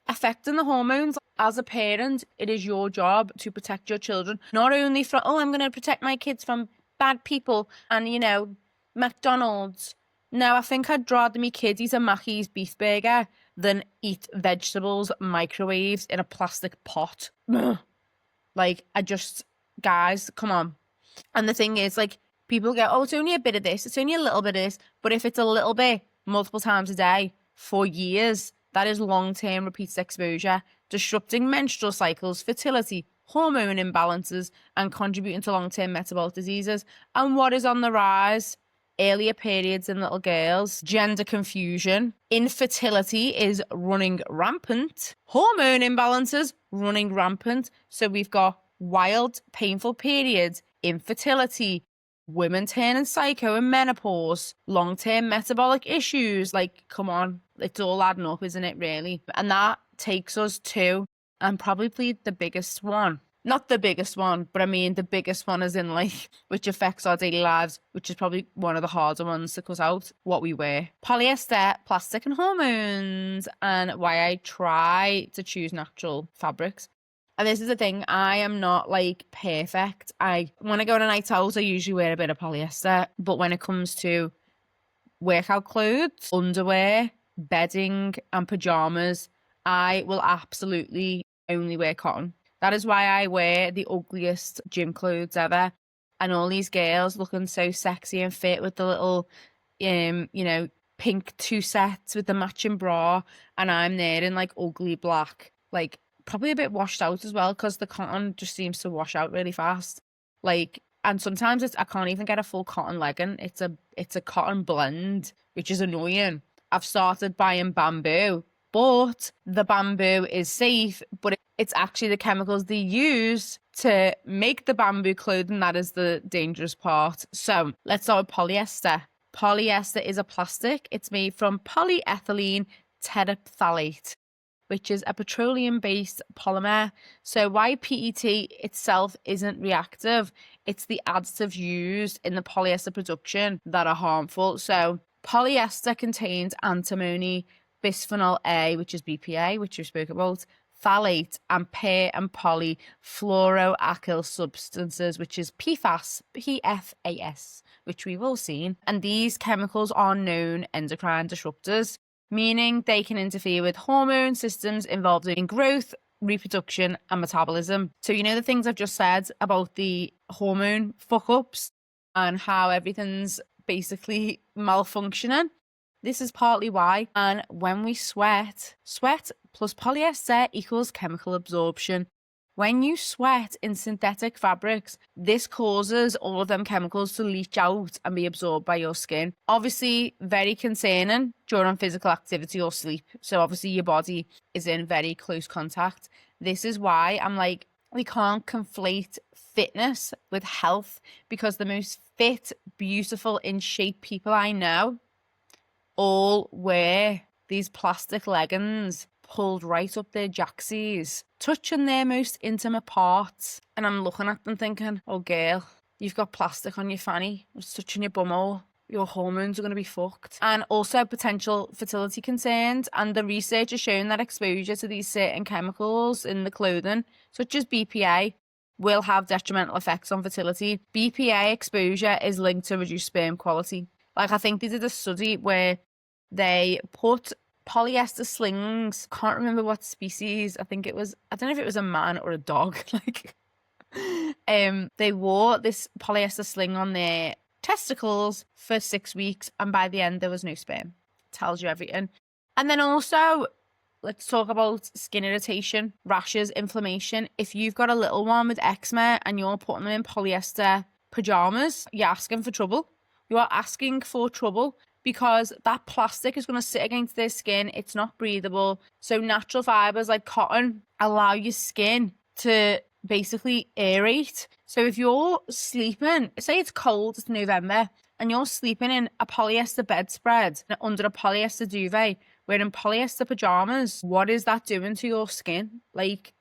affecting the hormones. As a parent, it is your job to protect your children, not only from, oh, I'm going to protect my kids from bad people and, you know, McDonald's. No, I think I'd rather me kids eat a Mackey's beef burger than eat vegetables microwaves in a plastic pot. Like, guys, come on. And the thing is, like, people go, oh, it's only a bit of this, it's only a little bit of this. But if it's a little bit multiple times a day for years. That is long-term repeated exposure, disrupting menstrual cycles, fertility, hormone imbalances, and contributing to long-term metabolic diseases. And what is on the rise? Earlier periods in little girls, gender confusion, infertility is running rampant, hormone imbalances running rampant. So we've got wild, painful periods, infertility, women turning psycho in menopause, long-term metabolic issues. Like, come on, it's all adding up, isn't it, really? And that takes us to, and probably the biggest one. Not the biggest one, but I mean the biggest one as in like, which affects our daily lives, which is probably one of the harder ones to cut out, what we wear. Polyester, plastic and hormones, and why I try to choose natural fabrics. And this is the thing, I am not like perfect. When I go on a night out, I usually wear a bit of polyester, but when it comes to workout clothes, underwear, bedding and pajamas, I will absolutely only wear cotton. That is why I wear the ugliest gym clothes ever. And all these girls looking so sexy and fit with the little, pink 2 sets with the matching bra. And I'm there in like ugly black, like probably a bit washed out as well, because the cotton just seems to wash out really fast. Like, and sometimes I can't even get a full cotton legging. It's a cotton blend, which is annoying. I've started buying bamboo, but the bamboo is safe, but it's actually the chemicals they use to make the bamboo clothing that is the dangerous part. So let's start with polyester. Polyester is a plastic. It's made from polyethylene terephthalate, which is a petroleum-based polymer. So why PET itself isn't reactive, it's the additives used in the polyester production that are harmful. So polyester contains antimony, bisphenol A, which is BPA, which we spoke about, phthalate, and per and polyfluoroalkyl substances, which is PFAS, which we've all seen. And these chemicals are known endocrine disruptors, meaning they can interfere with hormone systems involved in growth, reproduction, and metabolism. So you know the things I've just said about the hormone fuck-ups and how everything's basically malfunctioning? This is partly why. And when we sweat plus polyester equals chemical absorption. When you sweat in synthetic fabrics, this causes all of them chemicals to leach out and be absorbed by your skin. Obviously, very concerning during physical activity or sleep. So obviously your body is in very close contact. This is why I'm like, we can't conflate fitness with health, because the most fit, beautiful, in shape people I know all wear these plastic leggings pulled right up their jacksies, touching their most intimate parts. And I'm looking at them thinking, oh girl, you've got plastic on your fanny, it's touching your bumhole, your hormones are going to be fucked. And also potential fertility concerns. And the research has shown that exposure to these certain chemicals in the clothing, such as BPA, will have detrimental effects on fertility. BPA exposure is linked to reduced sperm quality. Like, I think they did a study where they put polyester slings, can't remember what species, I don't know if it was a man or a dog, like, they wore this polyester sling on their testicles for 6 weeks, and by the end there was no sperm. Tells you everything. And then also, let's talk about skin irritation, rashes, inflammation. If you've got a little one with eczema and you're putting them in polyester pajamas, you're asking for trouble. You are asking for trouble, because that plastic is going to sit against their skin. It's not breathable. So natural fibers like cotton allow your skin to basically aerate. So if you're sleeping, say it's cold, it's November, and you're sleeping in a polyester bedspread under a polyester duvet, wearing polyester pajamas, what is that doing to your skin? Like,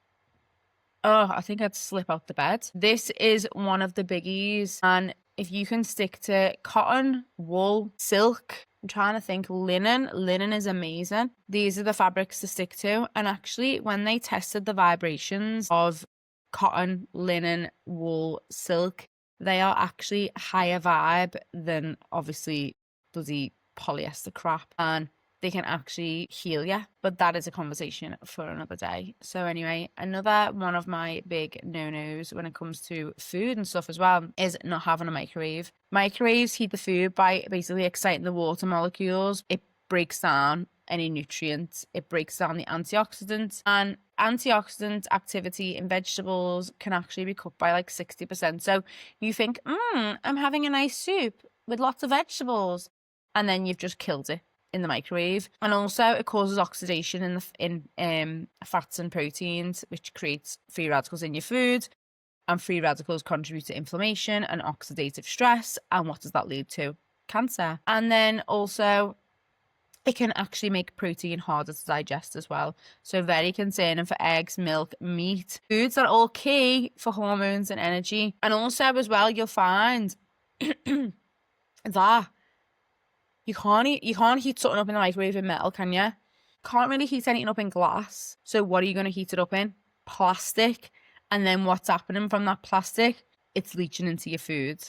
oh, I think I'd slip out the bed. This is one of the biggies. And if you can stick to cotton, wool, silk, I'm trying to think, linen is amazing. These are the fabrics to stick to. And actually, when they tested the vibrations of cotton, linen, wool, silk, they are actually higher vibe than obviously bloody polyester crap. And they can actually heal you. But that is a conversation for another day. So anyway, another one of my big no-nos when it comes to food and stuff as well is not having a microwave. Microwaves heat the food by basically exciting the water molecules. It breaks down any nutrients. It breaks down the antioxidants, and antioxidant activity in vegetables can actually be cut by like 60%. So you think, I'm having a nice soup with lots of vegetables, and then you've just killed it in the microwave. And also it causes oxidation in fats and proteins, which creates free radicals in your food, and free radicals contribute to inflammation and oxidative stress. And what does that lead to? Cancer. And then also it can actually make protein harder to digest as well. So very concerning for eggs, milk, meat. Foods are all key for hormones and energy. And also as well, you'll find that you can't heat something up in the microwave in metal, can you? Can't really heat anything up in glass. So what are you going to heat it up in? Plastic. And then what's happening from that plastic? It's leaching into your food.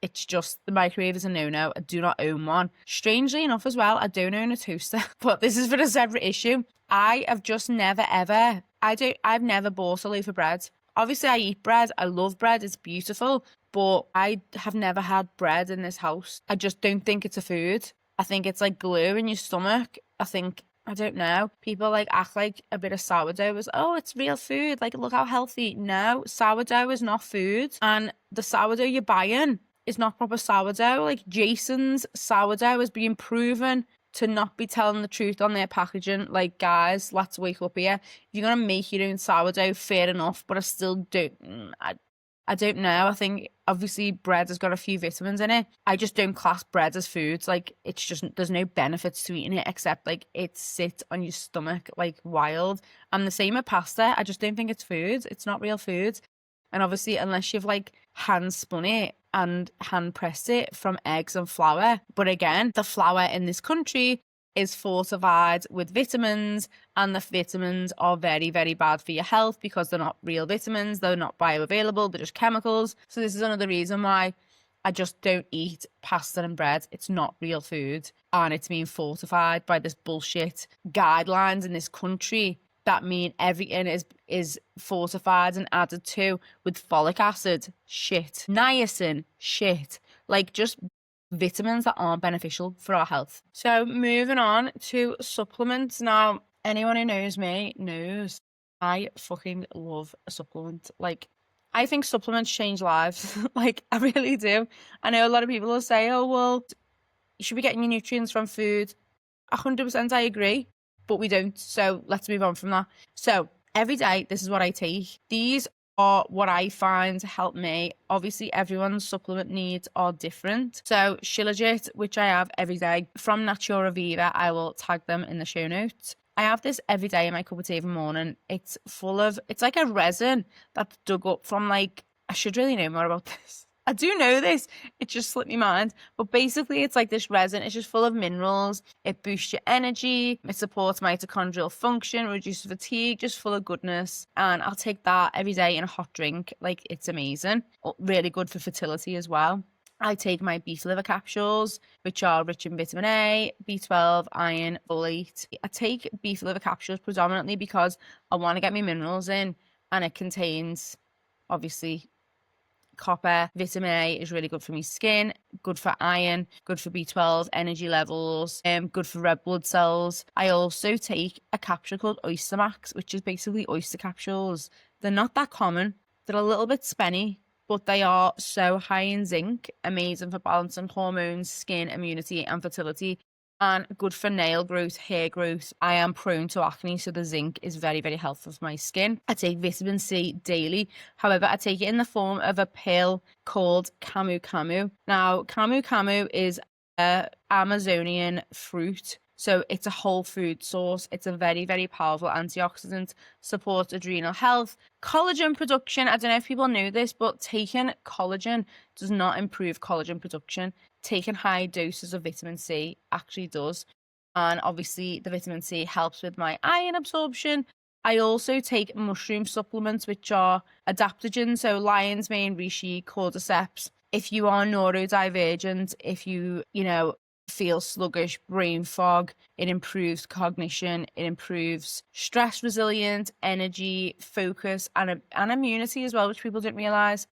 It's just, the microwave is a no-no. I do not own one. Strangely enough as well, I don't own a toaster. But this is for a separate issue. I have just never ever, I've never bought a loaf of bread. Obviously I eat bread. I love bread. It's beautiful. But I have never had bread in this house. I just don't think it's a food. I think it's like glue in your stomach. I don't know. People like act like a bit of sourdough is, oh, it's real food. Like, look how healthy. No, sourdough is not food. And the sourdough you're buying is not proper sourdough. Like, Jason's sourdough is being proven to not be telling the truth on their packaging. Like, guys, let's wake up here. If you're going to make your own sourdough, fair enough. But I still don't, I don't know. I think obviously bread has got a few vitamins in it. I just don't class bread as foods. Like, it's just, there's no benefits to eating it except like it sits on your stomach like wild. And the same with pasta. I just don't think it's food. It's not real food. And obviously, unless you've like hand spun it and hand pressed it from eggs and flour. But again, the flour in this country is fortified with vitamins, and the vitamins are very, very bad for your health because they're not real vitamins, they're not bioavailable, they're just chemicals. So this is another reason why I just don't eat pasta and bread. It's not real food, and it's being fortified by this bullshit guidelines in this country that mean everything is fortified and added to with folic acid, shit, niacin, shit, like just vitamins that aren't beneficial for our health. So moving on to supplements. Now, anyone who knows me knows I fucking love a supplement. Like, I think supplements change lives. Like, I really do. I know a lot of people will say, oh, well, you should be getting your nutrients from food. 100% I agree, but we don't. So let's move on from that. So every day, this is what I take. These are what I find to help me. Obviously, everyone's supplement needs are different. So Shilajit, which I have every day from Natura Viva, I will tag them in the show notes. I have this every day in my cup of tea every morning. It's like a resin that's dug up from like, I should really know more about this. I do know this. It just slipped my mind. But basically, it's like this resin. It's just full of minerals. It boosts your energy. It supports mitochondrial function, reduces fatigue, just full of goodness. And I'll take that every day in a hot drink. Like, it's amazing. Really good for fertility as well. I take my beef liver capsules, which are rich in vitamin A, B12, iron, folate. I take beef liver capsules predominantly because I want to get my minerals in, and it contains, obviously, copper. Vitamin A is really good for my skin, good for iron, good for B12 energy levels, good for red blood cells. I also take a capsule called Oyster Max, which is basically oyster capsules. They're not that common. They're a little bit spenny, but they are so high in zinc, amazing for balancing hormones, skin, immunity, and fertility, and good for nail growth, hair growth. I am prone to acne, so the zinc is very, very helpful for my skin. I take vitamin C daily. However, I take it in the form of a pill called Camu Camu. Now, Camu Camu is an Amazonian fruit. So it's a whole food source. It's a very, very powerful antioxidant, supports adrenal health, collagen production. I don't know if people knew this, but taking collagen does not improve collagen production. Taking high doses of vitamin C actually does. And obviously the vitamin C helps with my iron absorption. I also take mushroom supplements, which are adaptogens. So lion's mane, reishi, cordyceps. If you are neurodivergent, if you feel sluggish, brain fog, it improves cognition, it improves stress resilience, energy, focus, and immunity as well, which people don't realize.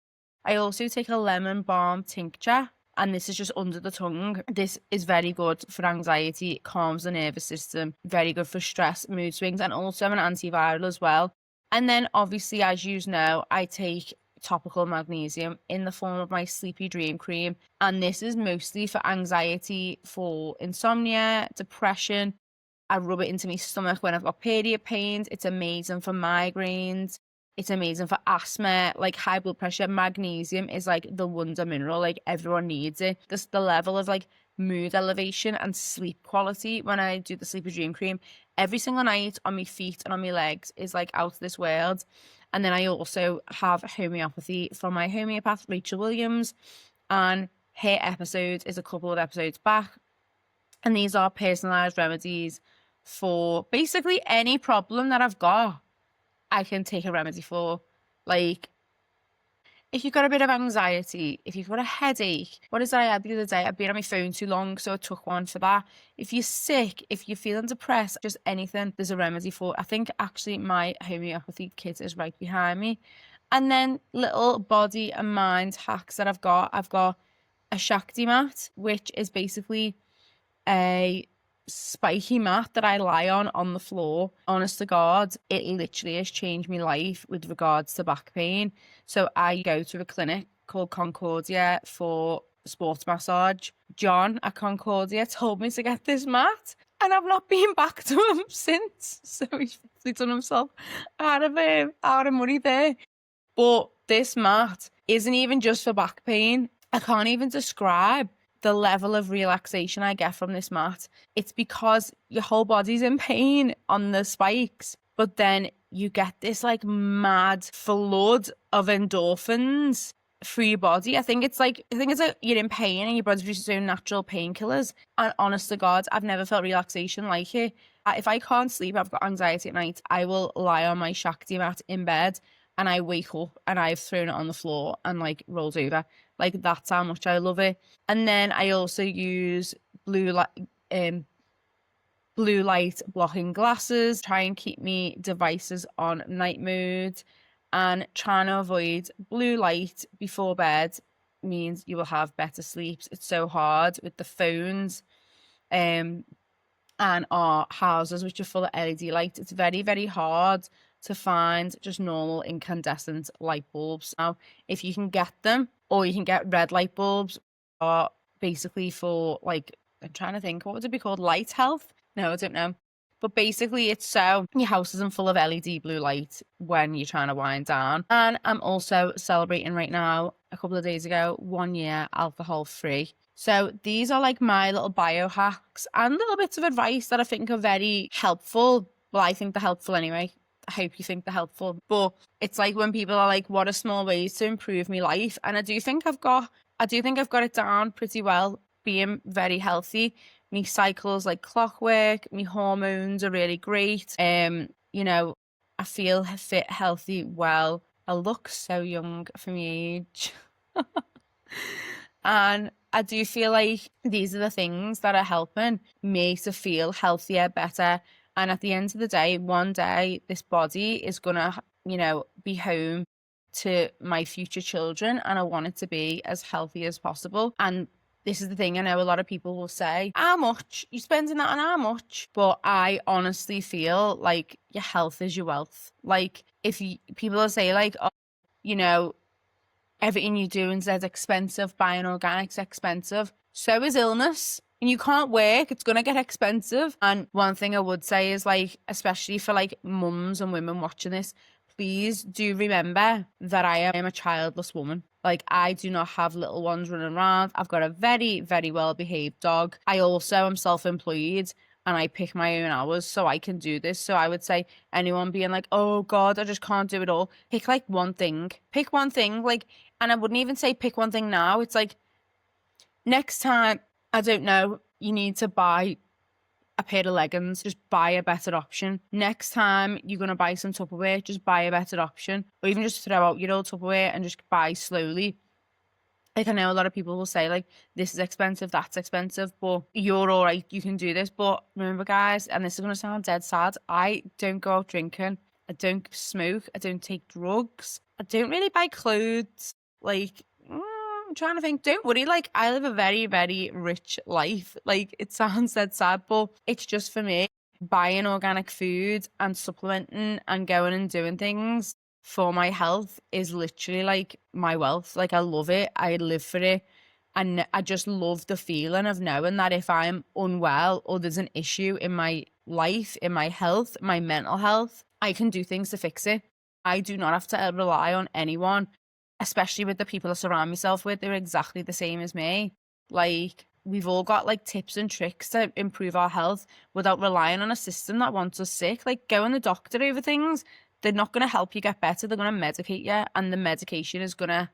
I also take a lemon balm tincture. and this is just under the tongue. This is very good for anxiety, it calms the nervous system, very good for stress, mood swings, and also an antiviral as well. And then obviously, as you know, I take topical magnesium in the form of my Sleepy Dream cream, and this is mostly for anxiety, for insomnia, depression. I rub it into my stomach when I've got period pains. It's amazing for migraines. It's amazing for asthma, like high blood pressure. Magnesium is like the wonder mineral. Like everyone needs it. This the level of like mood elevation and sleep quality when I do the Sleepy Dream cream every single night on my feet and on my legs is like out of this world. And then I also have homeopathy from my homeopath, Rachel Williams, and her episode is a couple of episodes back. And these are personalized remedies for basically any problem that I've got. I can take a remedy for. Like, if you've got a bit of anxiety, if you've got a headache, what did I had the other day? I've been on my phone too long, so I took one for that. If you're sick, if you're feeling depressed, just anything, there's a remedy for. I think actually my homeopathy kit is right behind me. And then little body and mind hacks that I've got. I've got a Shakti mat, which is basically a spiky mat that I lie on the floor. Honest to God, it literally has changed my life with regards to back pain. So I go to a clinic called Concordia for sports massage. John at Concordia told me to get this mat, and I've not been back to him since. So he's done himself out of money there. But this mat isn't even just for back pain. I can't even describe the level of relaxation I get from this mat. It's because your whole body's in pain on the spikes, but then you get this like mad flood of endorphins through your body. I think it's like you're in pain and your body produces its own natural painkillers. And honest to God, I've never felt relaxation like it. If I can't sleep, I've got anxiety at night, I will lie on my Shakti mat in bed and I wake up and I've thrown it on the floor and like rolled over. Like that's how much I love it. And then I also use blue light blocking glasses, try and keep me devices on night mode, and trying to avoid blue light before bed means you will have better sleeps. It's so hard with the phones and our houses which are full of LED light. It's very, very hard to find just normal incandescent light bulbs. Now, if you can get them, or you can get red light bulbs, are basically for like, I'm trying to think, what would it be called? Light health? No, I don't know. But basically it's so your house isn't full of LED blue light when you're trying to wind down. And I'm also celebrating right now, a couple of days ago, 1 year alcohol free. So these are like my little biohacks and little bits of advice that I think are very helpful. Well, I think they're helpful anyway. I hope you think they're helpful. But it's like when people are like, what are small ways to improve my life? And I do think I've got it down pretty well, being very healthy. My cycles like clockwork, my hormones are really great. You know, I feel fit, healthy, well. I look so young for my age. And I do feel like these are the things that are helping me to feel healthier, better. And at the end of the day, one day, this body is going to, be home to my future children. And I want it to be as healthy as possible. And this is the thing, I know a lot of people will say, how much? You spending that on how much? But I honestly feel like your health is your wealth. Like people will say like, oh, everything you're doing is expensive, buying organic's expensive. So is illness. And you can't work, it's going to get expensive. And one thing I would say is like, especially for like mums and women watching this, please do remember that I am a childless woman. Like I do not have little ones running around. I've got a very, very well-behaved dog. I also am self-employed and I pick my own hours so I can do this. So I would say anyone being like, oh God, I just can't do it all. Pick like one thing. Pick one thing. Like, and I wouldn't even say pick one thing now. It's like next time, I don't know, you need to buy a pair of leggings, just buy a better option. Next time you're going to buy some Tupperware, just buy a better option. Or even just throw out your old Tupperware and just buy slowly. Like I know a lot of people will say like, this is expensive, that's expensive, but you're all right, you can do this. But remember guys, and this is going to sound dead sad, I don't go out drinking. I don't smoke. I don't take drugs. I don't really buy clothes. Like, I'm trying to think. Don't worry, like I live a very, very rich life. Like it sounds that sad, but it's just for me. Buying organic food and supplementing and going and doing things for my health is literally like my wealth. Like I love it. I live for it. And I just love the feeling of knowing that if I'm unwell or there's an issue in my life, in my health, my mental health, I can do things to fix it. I do not have to rely on anyone, especially with the people I surround myself with. They're exactly the same as me. Like, we've all got like tips and tricks to improve our health without relying on a system that wants us sick. Like, going to the doctor over things, they're not going to help you get better. They're going to medicate you, and the medication is going to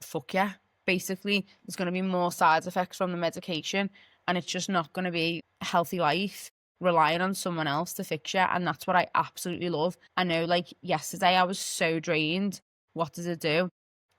fuck you. Basically, there's going to be more side effects from the medication, and it's just not going to be a healthy life relying on someone else to fix you. And that's what I absolutely love. I know, like yesterday, I was so drained. What does it do?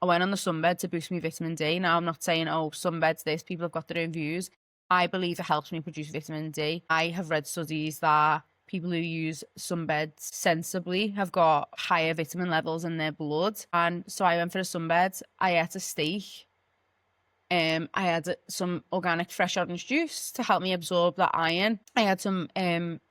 I went on the sunbed to boost my vitamin D. Now, I'm not saying, oh, sunbed's this. People have got their own views. I believe it helps me produce vitamin D. I have read studies that people who use sunbeds sensibly have got higher vitamin levels in their blood. And so I went for a sunbed. I ate a steak. I had some organic fresh orange juice to help me absorb that iron. I had some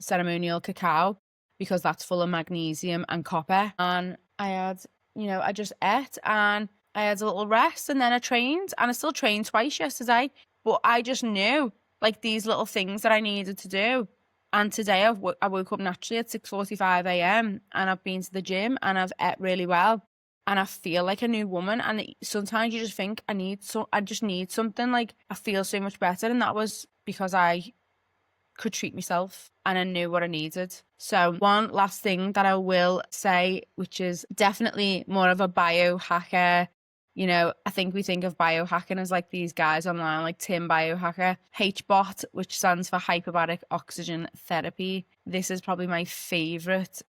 ceremonial cacao because that's full of magnesium and copper. And I had, I just ate and I had a little rest, and then I trained, and I still trained twice yesterday. But I just knew like these little things that I needed to do. And today I woke up naturally at 6:45 a.m. and I've been to the gym and I've ate really well. And I feel like a new woman. And sometimes you just think I just need something. Like I feel so much better. And that was because I could treat myself and I knew what I needed. So one last thing that I will say, which is definitely more of a biohacker. I think we think of biohacking as like these guys online, like Tim Biohacker, HBOT, which stands for hyperbaric oxygen therapy. This is probably my favorite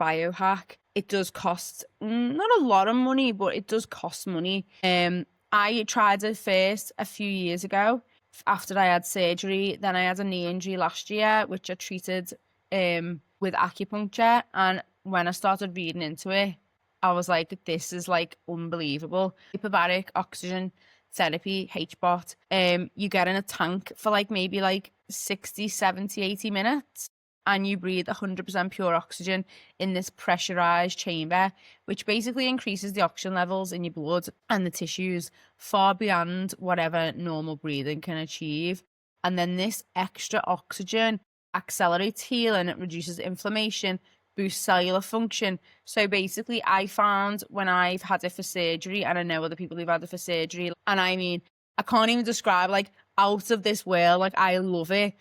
biohack. It does cost not a lot of money, but it does cost money. I tried it first a few years ago after I had surgery. Then I had a knee injury last year, which I treated with acupuncture. And when I started reading into it, I was like, this is like unbelievable. Hyperbaric oxygen therapy, HBOT. You get in a tank for like maybe like 60, 70, 80 minutes. And you breathe 100% pure oxygen in this pressurized chamber, which basically increases the oxygen levels in your blood and the tissues far beyond whatever normal breathing can achieve. And then this extra oxygen accelerates healing, it reduces inflammation, boosts cellular function. So basically, I found when I've had it for surgery, and I know other people who've had it for surgery, and I mean, I can't even describe, like, out of this world. Like, I love it.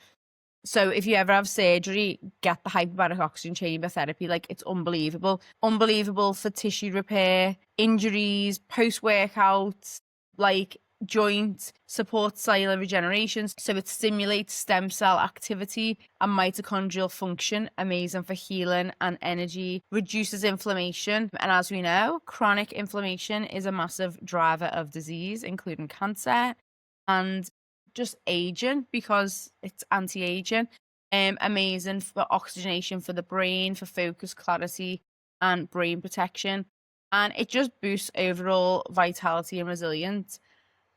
So if you ever have surgery, get the hyperbaric oxygen chamber therapy. Like, it's unbelievable. Unbelievable for tissue repair, injuries, post-workouts, like joint support, cellular regeneration. So it stimulates stem cell activity and mitochondrial function. Amazing for healing and energy. Reduces inflammation. And as we know, chronic inflammation is a massive driver of disease, including cancer and just aging, because it's anti-aging. Amazing for oxygenation for the brain, for focus, clarity, and brain protection. And it just boosts overall vitality and resilience.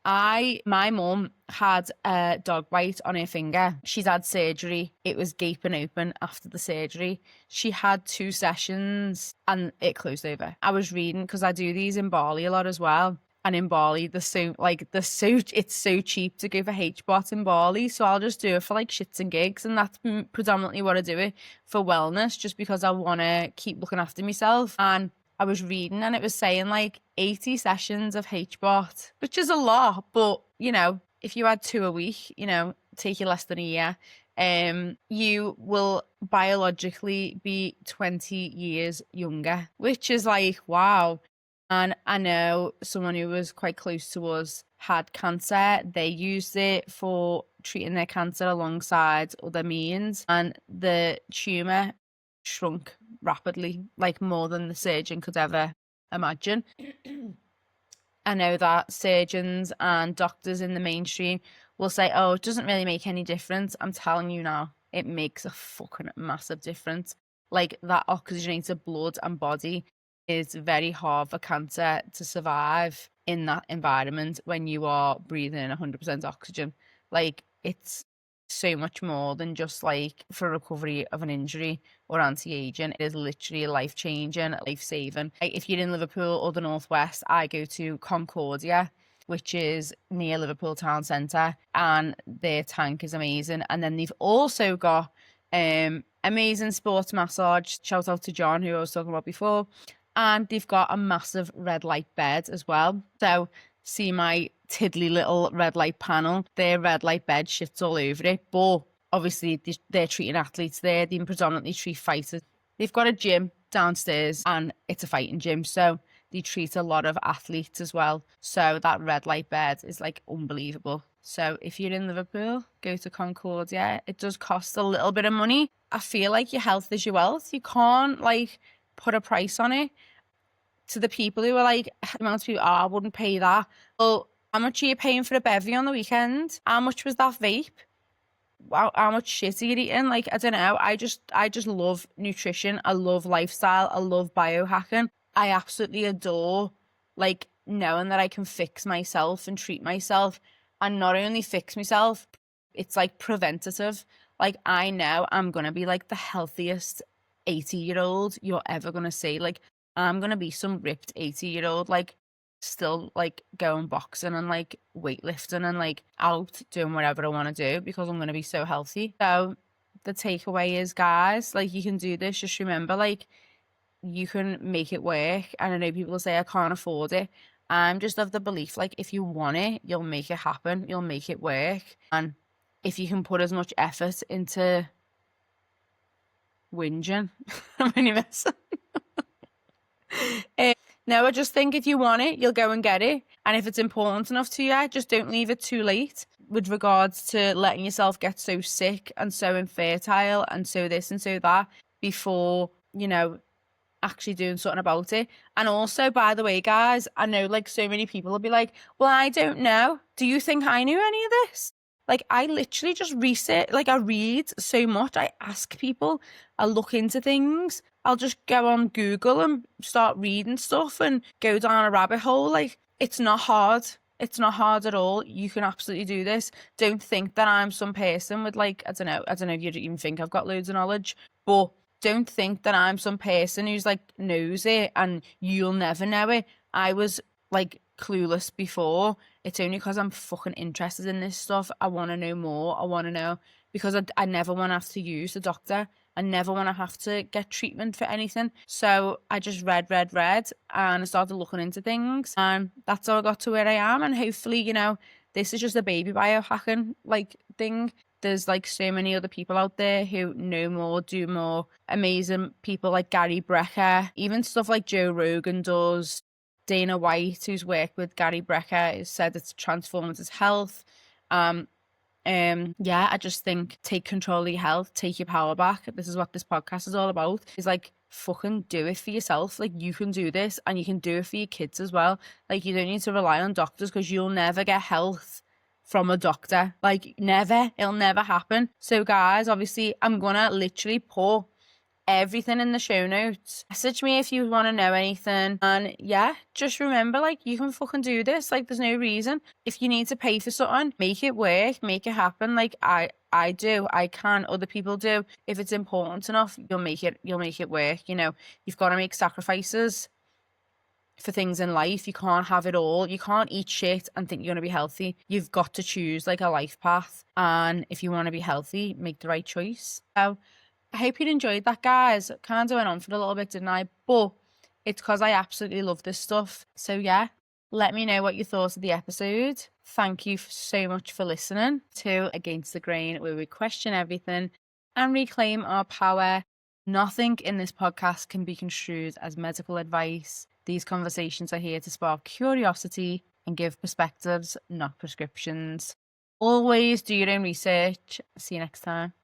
My mum had a dog bite on her finger. She's had surgery. It was gaping open after the surgery. She had 2 sessions and it closed over. I was reading, because I do these in Bali a lot as well. And in Bali, it's so cheap to go for HBOT in Bali. So I'll just do it for like shits and gigs. And that's predominantly what I do it for, wellness, just because I want to keep looking after myself. And I was reading and it was saying like 80 sessions of HBOT, which is a lot. But, if you had 2 a week, take you less than a year, you will biologically be 20 years younger, which is like, wow. And I know someone who was quite close to us had cancer. They used it for treating their cancer alongside other means, and the tumour shrunk rapidly, like more than the surgeon could ever imagine. I know that surgeons and doctors in the mainstream will say, oh, it doesn't really make any difference. I'm telling you now, it makes a fucking massive difference. Like, that oxygenated blood and body is very hard for cancer to survive in that environment when you are breathing in 100% oxygen. Like, it's so much more than just like for recovery of an injury or anti-aging. It is literally life-changing, life-saving. Like, if you're in Liverpool or the Northwest, I go to Concordia, which is near Liverpool town centre, and their tank is amazing. And then they've also got amazing sports massage. Shout out to John, who I was talking about before. And they've got a massive red light bed as well. So see my tiddly little red light panel. Their red light bed shits all over it. But obviously they're treating athletes there. They predominantly treat fighters. They've got a gym downstairs and it's a fighting gym. So they treat a lot of athletes as well. So that red light bed is like unbelievable. So if you're in Liverpool, go to Concordia. It does cost a little bit of money. I feel like your health is your wealth. You can't like put a price on it. To the people who are like, amount of people, I wouldn't pay that. Well, how much are you paying for a bevy on the weekend? How much was that vape? How much shit are you eating? Like, I don't know. I just love nutrition. I love lifestyle. I love biohacking. I absolutely adore like knowing that I can fix myself and treat myself, and not only fix myself, it's like preventative. Like, I know I'm gonna be like the healthiest 80-year-old you're ever gonna see. Like, I'm gonna be some ripped 80-year-old, like still like going boxing and like weightlifting and like out doing whatever I want to do because I'm gonna be so healthy. So the takeaway is, guys, like, you can do this. Just remember, like, you can make it work. And I know people say I can't afford it. I'm just of the belief, like, if you want it, you'll make it happen. You'll make it work. And if you can put as much effort into whinging, I'm only messing. No, I just think if you want it, you'll go and get it. And if it's important enough to you, just don't leave it too late with regards to letting yourself get so sick and so infertile and so this and so that before, you know, actually doing something about it. And also, by the way, guys, I know like so many people will be like, well, I don't know. Do you think I knew any of this? Like, I literally just research, like, I read so much. I ask people, I look into things. I'll just go on Google and start reading stuff and go down a rabbit hole. Like, it's not hard. It's not hard at all. You can absolutely do this. Don't think that I'm some person with like, I don't know if you even think I've got loads of knowledge, but don't think that I'm some person who's like knows it and you'll never know it. I was like clueless before. It's only because I'm fucking interested in this stuff. I want to know more. I want to know because I never want to have to use the doctor. I never want to have to get treatment for anything. So I just read, and I started looking into things, and that's how I got to where I am. And hopefully, you know, this is just a baby biohacking like thing. There's like so many other people out there who know more, do more. Amazing people like Gary Brecker, even stuff like Joe Rogan does. Dana White, who's worked with Gary Brecker, has said it's transformed his health. Yeah, I just think take control of your health, take your power back. This is what this podcast is all about. Is like, fucking do it for yourself. Like, you can do this, and you can do it for your kids as well. Like, you don't need to rely on doctors because you'll never get health from a doctor. Like, never. It'll never happen. So guys, obviously I'm gonna literally put everything in the show notes. Message me if you want to know anything. And yeah, just remember, like, you can fucking do this. Like, there's no reason. If you need to pay for something, make it work, make it happen. Like, I do, I can, other people do. If it's important enough, you'll make it work. You know, you've got to make sacrifices for things in life. You can't have it all. You can't eat shit and think you're going to be healthy. You've got to choose like a life path. And if you want to be healthy, make the right choice. So I hope you enjoyed that, guys. Kind of went on for a little bit, didn't I? But it's because I absolutely love this stuff. So yeah, let me know what you thought of the episode. Thank you so much for listening to Against the Grain, where we question everything and reclaim our power. Nothing in this podcast can be construed as medical advice. These conversations are here to spark curiosity and give perspectives, not prescriptions. Always do your own research. See you next time.